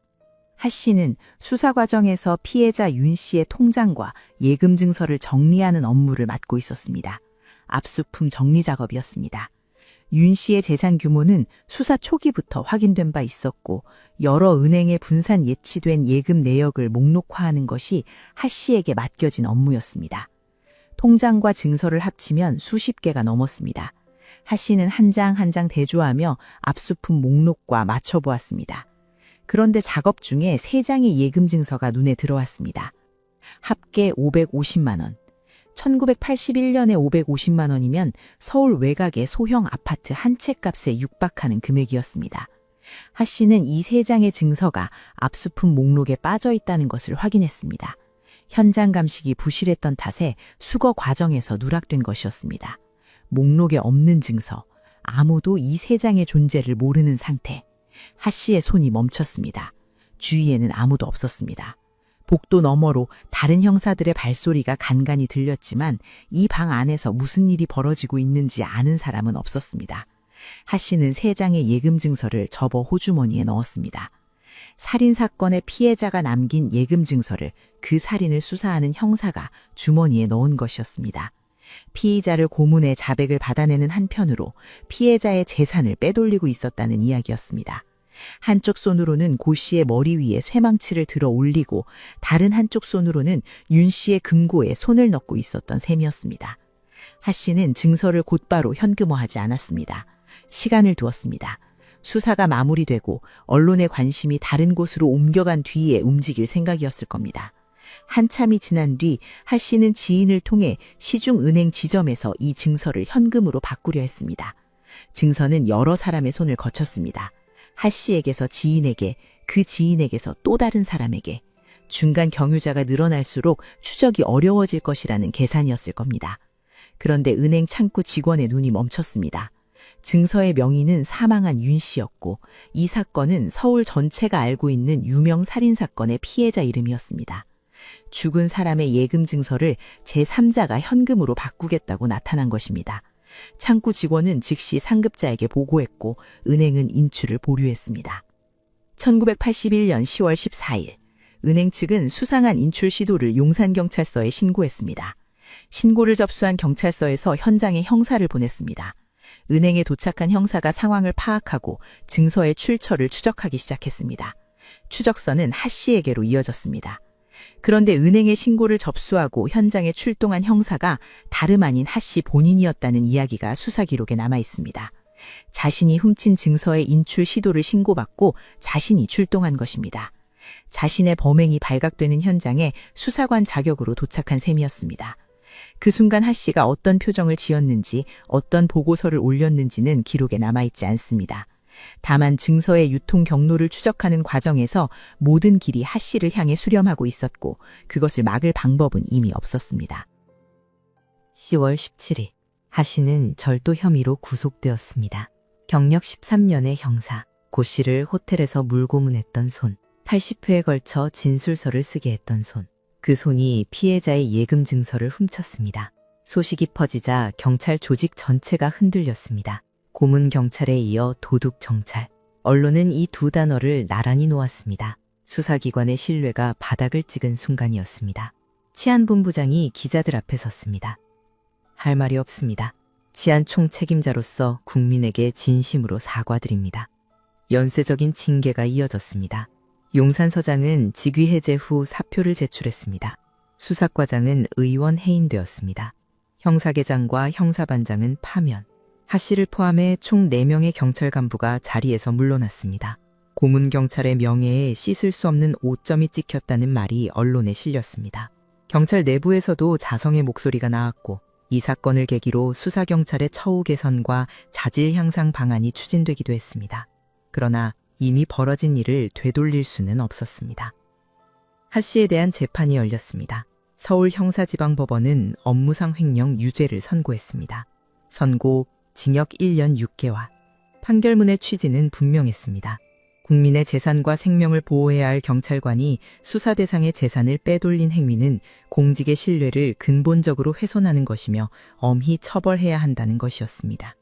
하 씨는 수사 과정에서 피해자 윤 씨의 통장과 예금 증서를 정리하는 업무를 맡고 있었습니다. 압수품 정리 작업이었습니다. 윤 씨의 재산 규모는 수사 초기부터 확인된 바 있었고 여러 은행에 분산 예치된 예금 내역을 목록화하는 것이 하 씨에게 맡겨진 업무였습니다. 통장과 증서를 합치면 수십 개가 넘었습니다. 하 씨는 한 장 한 장 대조하며 압수품 목록과 맞춰보았습니다. 그런데 작업 중에 3장의 예금 증서가 눈에 들어왔습니다. 합계 550만 원. 1981년에 550만 원이면 서울 외곽의 소형 아파트 한 채 값에 육박하는 금액이었습니다. 하 씨는 이 3장의 증서가 압수품 목록에 빠져 있다는 것을 확인했습니다. 현장 감식이 부실했던 탓에 수거 과정에서 누락된 것이었습니다. 목록에 없는 증서, 아무도 이 3장의 존재를 모르는 상태. 하 씨의 손이 멈췄습니다. 주위에는 아무도 없었습니다. 복도 너머로 다른 형사들의 발소리가 간간히 들렸지만 이 방 안에서 무슨 일이 벌어지고 있는지 아는 사람은 없었습니다. 하 씨는 3장의 예금 증서를 접어 호주머니에 넣었습니다. 살인사건의 피해자가 남긴 예금 증서를 그 살인을 수사하는 형사가 주머니에 넣은 것이었습니다. 피의자를 고문해 자백을 받아내는 한편으로 피해자의 재산을 빼돌리고 있었다는 이야기였습니다. 한쪽 손으로는 고 씨의 머리 위에 쇠망치를 들어 올리고 다른 한쪽 손으로는 윤 씨의 금고에 손을 넣고 있었던 셈이었습니다. 하 씨는 증서를 곧바로 현금화하지 않았습니다. 시간을 두었습니다. 수사가 마무리되고 언론의 관심이 다른 곳으로 옮겨간 뒤에 움직일 생각이었을 겁니다. 한참이 지난 뒤 하 씨는 지인을 통해 시중은행 지점에서 이 증서를 현금으로 바꾸려 했습니다. 증서는 여러 사람의 손을 거쳤습니다. 하 씨에게서 지인에게, 그 지인에게서 또 다른 사람에게, 중간 경유자가 늘어날수록 추적이 어려워질 것이라는 계산이었을 겁니다. 그런데 은행 창구 직원의 눈이 멈췄습니다. 증서의 명의는 사망한 윤 씨였고 이 사건은 서울 전체가 알고 있는 유명 살인사건의 피해자 이름이었습니다. 죽은 사람의 예금 증서를 제3자가 현금으로 바꾸겠다고 나타난 것입니다. 창구 직원은 즉시 상급자에게 보고했고 은행은 인출을 보류했습니다. 1981년 10월 14일 은행 측은 수상한 인출 시도를 용산경찰서에 신고했습니다. 신고를 접수한 경찰서에서 현장에 형사를 보냈습니다. 은행에 도착한 형사가 상황을 파악하고 증서의 출처를 추적하기 시작했습니다. 추적선은 하 씨에게로 이어졌습니다. 그런데 은행의 신고를 접수하고 현장에 출동한 형사가 다름 아닌 하 씨 본인이었다는 이야기가 수사 기록에 남아 있습니다. 자신이 훔친 증서의 인출 시도를 신고받고 자신이 출동한 것입니다. 자신의 범행이 발각되는 현장에 수사관 자격으로 도착한 셈이었습니다. 그 순간 하 씨가 어떤 표정을 지었는지, 어떤 보고서를 올렸는지는 기록에 남아있지 않습니다. 다만 증서의 유통 경로를 추적하는 과정에서 모든 길이 하 씨를 향해 수렴하고 있었고 그것을 막을 방법은 이미 없었습니다. 10월 17일 하 씨는 절도 혐의로 구속되었습니다. 경력 13년의 형사, 고 씨를 호텔에서 물고문했던 손, 80회에 걸쳐 진술서를 쓰게 했던 손, 그 손이 피해자의 예금 증서를 훔쳤습니다. 소식이 퍼지자 경찰 조직 전체가 흔들렸습니다. 고문 경찰에 이어 도둑 정찰, 언론은 이 두 단어를 나란히 놓았습니다. 수사기관의 신뢰가 바닥을 찍은 순간이었습니다. 치안본부장이 기자들 앞에 섰습니다. 할 말이 없습니다. 치안총 책임자로서 국민에게 진심으로 사과드립니다. 연쇄적인 징계가 이어졌습니다. 용산서장은 직위 해제 후 사표를 제출했습니다. 수사과장은 의원 해임되었습니다. 형사계장과 형사반장은 파면. 하 씨를 포함해 총 4명의 경찰 간부가 자리에서 물러났습니다. 고문경찰의 명예에 씻을 수 없는 오점이 찍혔다는 말이 언론에 실렸습니다. 경찰 내부에서도 자성의 목소리가 나왔고 이 사건을 계기로 수사경찰의 처우 개선과 자질 향상 방안이 추진되기도 했습니다. 그러나 이미 벌어진 일을 되돌릴 수는 없었습니다. 하 씨에 대한 재판이 열렸습니다. 서울형사지방법원은 업무상 횡령 유죄를 선고했습니다. 선고 징역 1년 6개월. 판결문의 취지는 분명했습니다. 국민의 재산과 생명을 보호해야 할 경찰관이 수사 대상의 재산을 빼돌린 행위는 공직의 신뢰를 근본적으로 훼손하는 것이며 엄히 처벌해야 한다는 것이었습니다.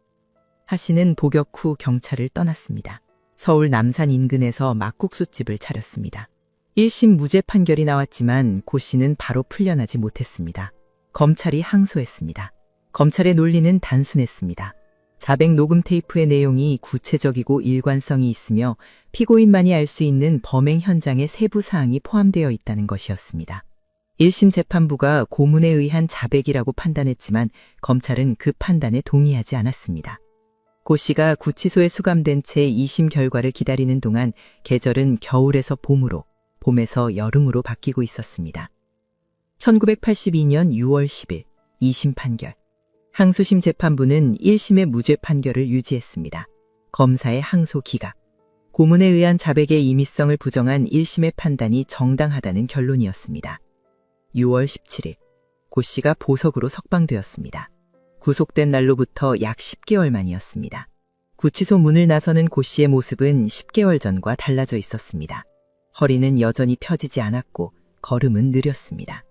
하 씨는 복역 후 경찰을 떠났습니다. 서울 남산 인근에서 막국수집을 차렸습니다. 1심 무죄 판결이 나왔지만 고 씨는 바로 풀려나지 못했습니다. 검찰이 항소했습니다. 검찰의 논리는 단순했습니다. 자백 녹음 테이프의 내용이 구체적이고 일관성이 있으며 피고인만이 알 수 있는 범행 현장의 세부 사항이 포함되어 있다는 것이었습니다. 1심 재판부가 고문에 의한 자백이라고 판단했지만 검찰은 그 판단에 동의하지 않았습니다. 고 씨가 구치소에 수감된 채 2심 결과를 기다리는 동안 계절은 겨울에서 봄으로, 봄에서 여름으로 바뀌고 있었습니다. 1982년 6월 10일 2심 판결. 항소심 재판부는 1심의 무죄 판결을 유지했습니다. 검사의 항소 기각. 고문에 의한 자백의 임의성을 부정한 1심의 판단이 정당하다는 결론이었습니다. 6월 17일 고 씨가 보석으로 석방되었습니다. 구속된 날로부터 약 10개월 만이었습니다. 구치소 문을 나서는 고 씨의 모습은 10개월 전과 달라져 있었습니다. 허리는 여전히 펴지지 않았고 걸음은 느렸습니다.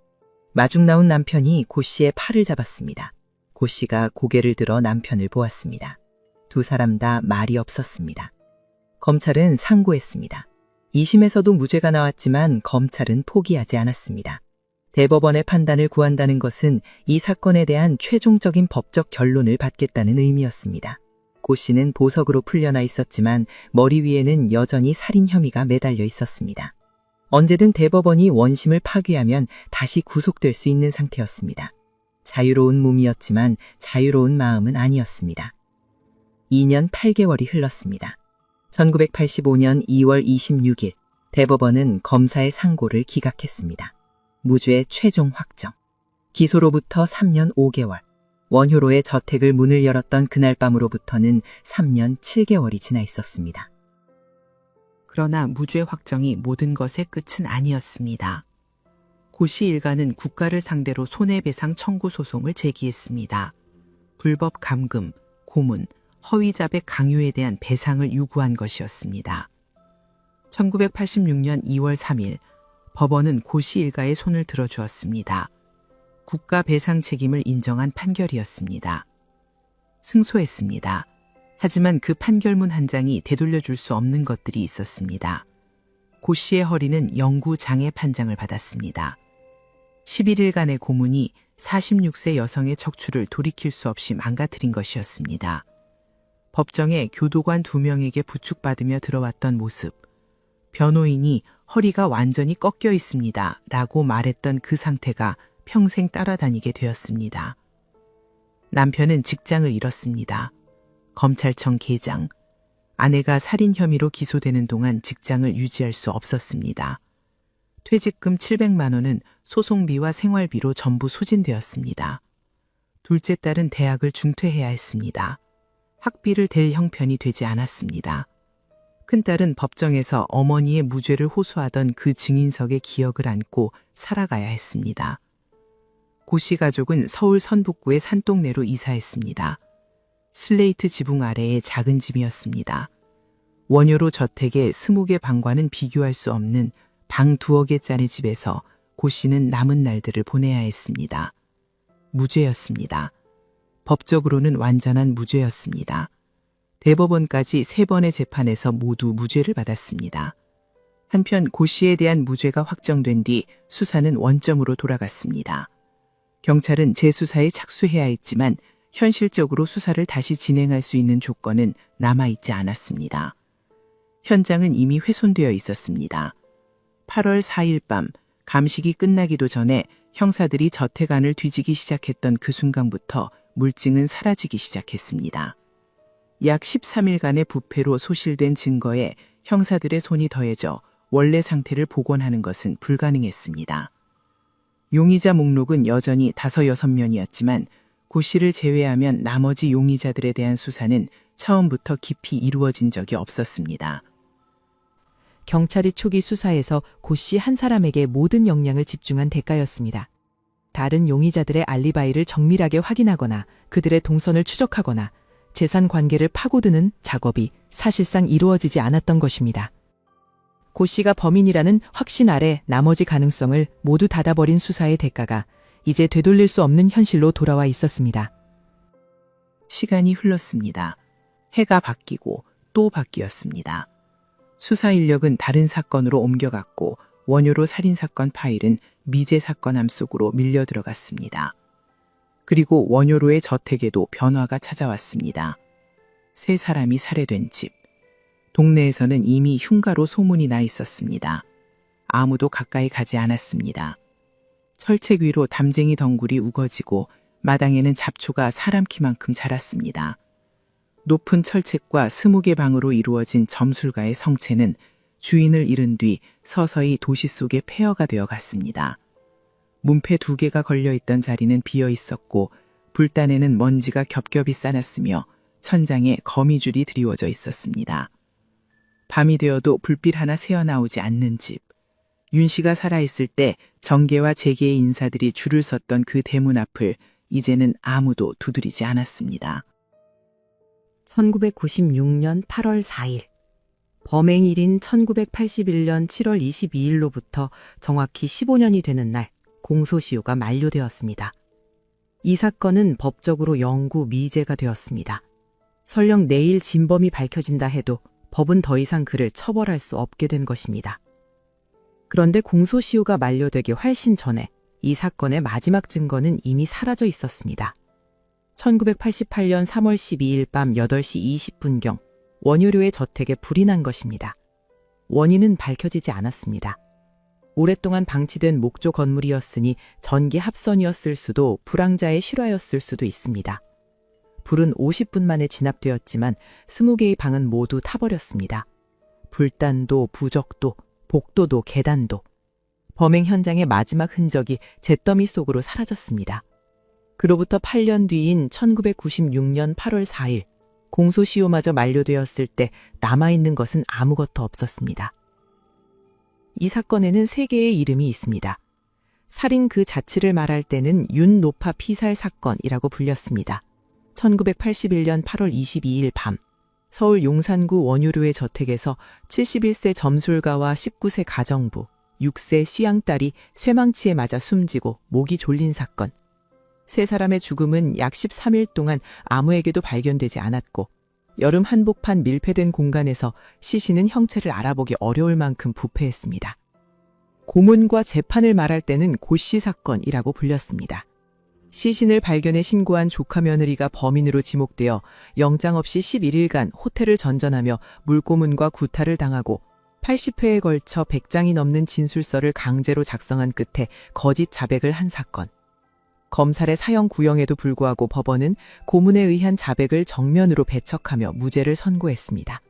마중 나온 남편이 고 씨의 팔을 잡았습니다. 고 씨가 고개를 들어 남편을 보았습니다. 두 사람 다 말이 없었습니다. 검찰은 상고했습니다. 2심에서도 무죄가 나왔지만 검찰은 포기하지 않았습니다. 대법원의 판단을 구한다는 것은 이 사건에 대한 최종적인 법적 결론을 받겠다는 의미였습니다. 고 씨는 보석으로 풀려나 있었지만 머리 위에는 여전히 살인 혐의가 매달려 있었습니다. 언제든 대법원이 원심을 파기하면 다시 구속될 수 있는 상태였습니다. 자유로운 몸이었지만 자유로운 마음은 아니었습니다. 2년 8개월이 흘렀습니다. 1985년 2월 26일 대법원은 검사의 상고를 기각했습니다. 무죄 최종 확정. 기소로부터 3년 5개월. 원효로의 저택을 문을 열었던 그날 밤으로부터는 3년 7개월이 지나 있었습니다. 그러나 무죄 확정이 모든 것의 끝은 아니었습니다. 고 씨 일가는 국가를 상대로 손해배상 청구 소송을 제기했습니다. 불법 감금, 고문, 허위 자백 강요에 대한 배상을 요구한 것이었습니다. 1986년 2월 3일 법원은 고 씨 일가의 손을 들어주었습니다. 국가 배상 책임을 인정한 판결이었습니다. 승소했습니다. 하지만 그 판결문 한 장이 되돌려줄 수 없는 것들이 있었습니다. 고 씨의 허리는 영구 장애 판정을 받았습니다. 11일간의 고문이 46세 여성의 척추를 돌이킬 수 없이 망가뜨린 것이었습니다. 법정에 교도관 2명에게 부축받으며 들어왔던 모습. 변호인이 허리가 완전히 꺾여 있습니다. 라고 말했던 그 상태가 평생 따라다니게 되었습니다. 남편은 직장을 잃었습니다. 검찰청 계장. 아내가 살인 혐의로 기소되는 동안 직장을 유지할 수 없었습니다. 퇴직금 700만 원은 소송비와 생활비로 전부 소진되었습니다. 둘째 딸은 대학을 중퇴해야 했습니다. 학비를 댈 형편이 되지 않았습니다. 큰딸은 법정에서 어머니의 무죄를 호소하던 그 증인석의 기억을 안고 살아가야 했습니다. 고 씨 가족은 서울 선북구의 산동네로 이사했습니다. 슬레이트 지붕 아래의 작은 집이었습니다. 원효로 저택의 20개 방과는 비교할 수 없는 방 2억개짜리 집에서 고 씨는 남은 날들을 보내야 했습니다. 무죄였습니다. 법적으로는 완전한 무죄였습니다. 대법원까지 3번의 재판에서 모두 무죄를 받았습니다. 한편 고 씨에 대한 무죄가 확정된 뒤 수사는 원점으로 돌아갔습니다. 경찰은 재수사에 착수해야 했지만 현실적으로 수사를 다시 진행할 수 있는 조건은 남아있지 않았습니다. 현장은 이미 훼손되어 있었습니다. 8월 4일 밤 감식이 끝나기도 전에 형사들이 저택 안을 뒤지기 시작했던 그 순간부터 물증은 사라지기 시작했습니다. 약 13일간의 부패로 소실된 증거에 형사들의 손이 더해져 원래 상태를 복원하는 것은 불가능했습니다. 용의자 목록은 여전히 5-6면이었지만 고 씨를 제외하면 나머지 용의자들에 대한 수사는 처음부터 깊이 이루어진 적이 없었습니다. 경찰이 초기 수사에서 고 씨 한 사람에게 모든 역량을 집중한 대가였습니다. 다른 용의자들의 알리바이를 정밀하게 확인하거나 그들의 동선을 추적하거나 재산 관계를 파고드는 작업이 사실상 이루어지지 않았던 것입니다. 고 씨가 범인이라는 확신 아래 나머지 가능성을 모두 닫아버린 수사의 대가가 이제 되돌릴 수 없는 현실로 돌아와 있었습니다. 시간이 흘렀습니다. 해가 바뀌고 또 바뀌었습니다. 수사 인력은 다른 사건으로 옮겨갔고 원효로 살인사건 파일은 미제 사건 암 속으로 밀려 들어갔습니다. 그리고 원효로의 저택에도 변화가 찾아왔습니다. 3사람이 살해된 집. 동네에서는 이미 흉가로 소문이 나 있었습니다. 아무도 가까이 가지 않았습니다. 철책 위로 담쟁이 덩굴이 우거지고 마당에는 잡초가 사람 키만큼 자랐습니다. 높은 철책과 20개 방으로 이루어진 점술가의 성체는 주인을 잃은 뒤 서서히 도시 속에 폐허가 되어 갔습니다. 문패 2개가 걸려있던 자리는 비어 있었고 불단에는 먼지가 겹겹이 쌓였으며 천장에 거미줄이 드리워져 있었습니다. 밤이 되어도 불빛 하나 새어나오지 않는 집. 윤 씨가 살아있을 때 정계와 재계의 인사들이 줄을 섰던 그 대문 앞을 이제는 아무도 두드리지 않았습니다. 1996년 8월 4일. 범행일인 1981년 7월 22일로부터 정확히 15년이 되는 날 공소시효가 만료되었습니다. 이 사건은 법적으로 영구 미제가 되었습니다. 설령 내일 진범이 밝혀진다 해도 법은 더 이상 그를 처벌할 수 없게 된 것입니다. 그런데 공소시효가 만료되기 훨씬 전에 이 사건의 마지막 증거는 이미 사라져 있었습니다. 1988년 3월 12일 밤 8시 20분경 원효로의 저택에 불이 난 것입니다. 원인은 밝혀지지 않았습니다. 오랫동안 방치된 목조 건물이었으니 전기 합선이었을 수도 불황자의 실화였을 수도 있습니다. 불은 50분 만에 진압되었지만 20개의 방은 모두 타버렸습니다. 불단도, 부적도, 복도도, 계단도. 범행 현장의 마지막 흔적이 잿더미 속으로 사라졌습니다. 그로부터 8년 뒤인 1996년 8월 4일, 공소시효마저 만료되었을 때 남아있는 것은 아무것도 없었습니다. 이 사건에는 3개의 이름이 있습니다. 살인 그 자체를 말할 때는 윤노파 피살 사건이라고 불렸습니다. 1981년 8월 22일 밤, 서울 용산구 원효로의 저택에서 71세 점술가와 19세 가정부, 6세 수양딸이 쇠망치에 맞아 숨지고 목이 졸린 사건. 3사람의 죽음은 약 13일 동안 아무에게도 발견되지 않았고 여름 한복판 밀폐된 공간에서 시신은 형체를 알아보기 어려울 만큼 부패했습니다. 고문과 재판을 말할 때는 고씨 사건이라고 불렸습니다. 시신을 발견해 신고한 조카 며느리가 범인으로 지목되어 영장 없이 11일간 호텔을 전전하며 물고문과 구타를 당하고 80회에 걸쳐 100장이 넘는 진술서를 강제로 작성한 끝에 거짓 자백을 한 사건. 검찰의 사형 구형에도 불구하고 법원은 고문에 의한 자백을 정면으로 배척하며 무죄를 선고했습니다.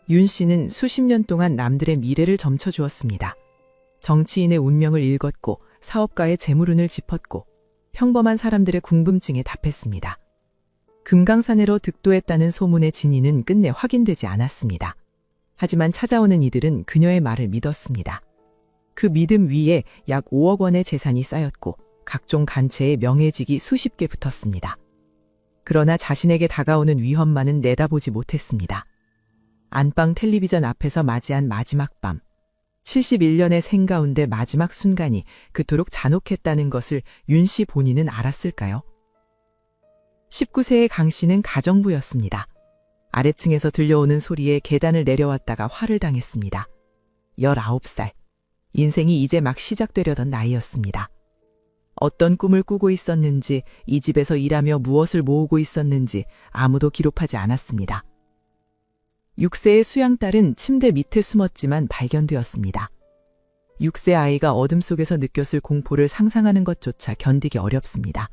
윤 씨는 수십 년 동안 남들의 미래를 점쳐주었습니다. 정치인의 운명을 읽었고 사업가의 재물운을 짚었고 평범한 사람들의 궁금증에 답했습니다. 금강산으로 득도했다는 소문의 진위는 끝내 확인되지 않았습니다. 하지만 찾아오는 이들은 그녀의 말을 믿었습니다. 그 믿음 위에 약 5억 원의 재산이 쌓였고 각종 간체의 명예직이 수십 개 붙었습니다. 그러나 자신에게 다가오는 위험만은 내다보지 못했습니다. 안방 텔레비전 앞에서 맞이한 마지막 밤, 71년의 생 가운데 마지막 순간이 그토록 잔혹했다는 것을 윤 씨 본인은 알았을까요? 19세의 강 씨는 가정부였습니다. 아래층에서 들려오는 소리에 계단을 내려왔다가 화를 당했습니다. 19살. 인생이 이제 막 시작되려던 나이였습니다. 어떤 꿈을 꾸고 있었는지, 이 집에서 일하며 무엇을 모으고 있었는지 아무도 기록하지 않았습니다. 6세의 수양딸은 침대 밑에 숨었지만 발견되었습니다. 6세 아이가 어둠 속에서 느꼈을 공포를 상상하는 것조차 견디기 어렵습니다.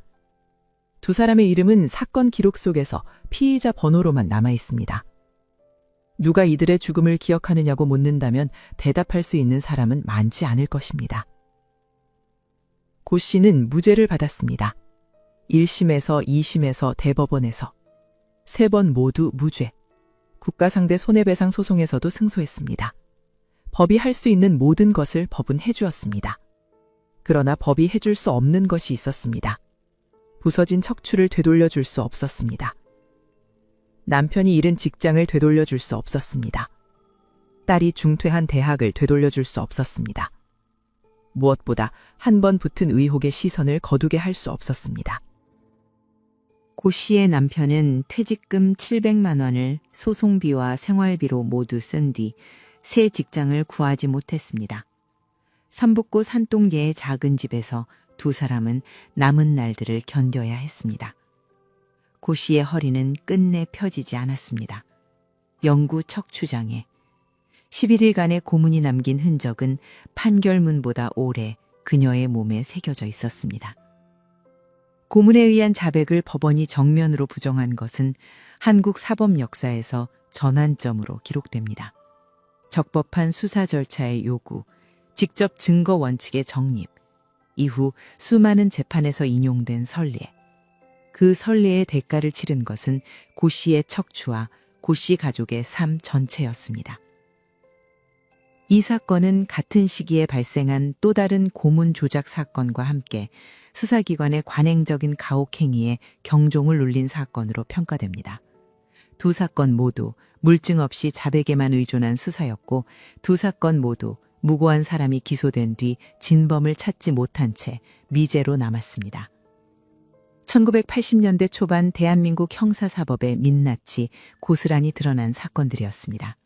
2사람의 이름은 사건 기록 속에서 피의자 번호로만 남아 있습니다. 누가 이들의 죽음을 기억하느냐고 묻는다면 대답할 수 있는 사람은 많지 않을 것입니다. 고 씨는 무죄를 받았습니다. 1심에서 2심에서 대법원에서 3번 모두 무죄. 국가상대 손해배상 소송에서도 승소했습니다. 법이 할 수 있는 모든 것을 법은 해주었습니다. 그러나 법이 해줄 수 없는 것이 있었습니다. 부서진 척추를 되돌려줄 수 없었습니다. 남편이 잃은 직장을 되돌려줄 수 없었습니다. 딸이 중퇴한 대학을 되돌려줄 수 없었습니다. 무엇보다 한 번 붙은 의혹의 시선을 거두게 할 수 없었습니다. 고 씨의 남편은 퇴직금 700만 원을 소송비와 생활비로 모두 쓴 뒤 새 직장을 구하지 못했습니다. 삼북고 산동계의 작은 집에서 2사람은 남은 날들을 견뎌야 했습니다. 고 씨의 허리는 끝내 펴지지 않았습니다. 영구 척추장애. 11일간의 고문이 남긴 흔적은 판결문보다 오래 그녀의 몸에 새겨져 있었습니다. 고문에 의한 자백을 법원이 정면으로 부정한 것은 한국 사법 역사에서 전환점으로 기록됩니다. 적법한 수사 절차의 요구, 직접 증거 원칙의 정립, 이후 수많은 재판에서 인용된 선례. 그 선례의 대가를 치른 것은 고 씨의 척추와 고 씨 가족의 삶 전체였습니다. 이 사건은 같은 시기에 발생한 또 다른 고문 조작 사건과 함께 수사기관의 관행적인 가혹행위에 경종을 울린 사건으로 평가됩니다. 2사건 모두 물증 없이 자백에만 의존한 수사였고 2사건 모두 무고한 사람이 기소된 뒤 진범을 찾지 못한 채 미제로 남았습니다. 1980년대 초반 대한민국 형사사법의 민낯이 고스란히 드러난 사건들이었습니다.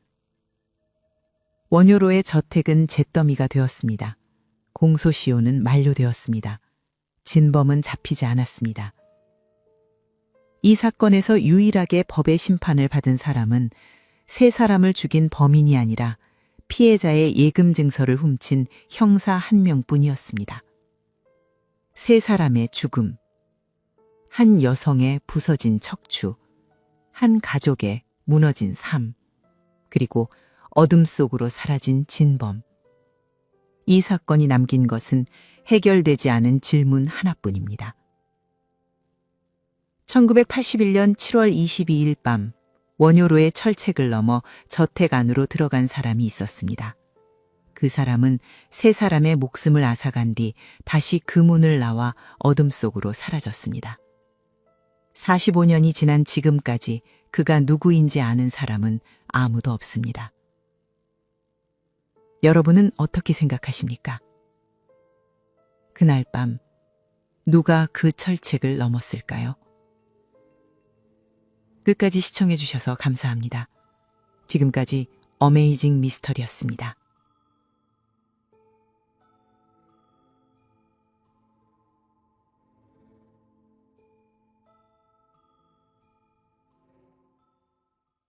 원효로의 저택은 잿더미가 되었습니다. 공소시효는 만료되었습니다. 진범은 잡히지 않았습니다. 이 사건에서 유일하게 법의 심판을 받은 사람은 세 사람을 죽인 범인이 아니라 피해자의 예금 증서를 훔친 형사 한 명뿐이었습니다. 세 사람의 죽음, 한 여성의 부서진 척추, 한 가족의 무너진 삶, 그리고 어둠 속으로 사라진 진범. 이 사건이 남긴 것은 해결되지 않은 질문 하나뿐입니다. 1981년 7월 22일 밤 원효로의 철책을 넘어 저택 안으로 들어간 사람이 있었습니다. 그 사람은 세 사람의 목숨을 앗아간 뒤 다시 그 문을 나와 어둠 속으로 사라졌습니다. 45년이 지난 지금까지 그가 누구인지 아는 사람은 아무도 없습니다. 여러분은 어떻게 생각하십니까? 그날 밤 누가 그 철책을 넘었을까요? 끝까지 시청해 주셔서 감사합니다. 지금까지 어메이징 미스터리였습니다.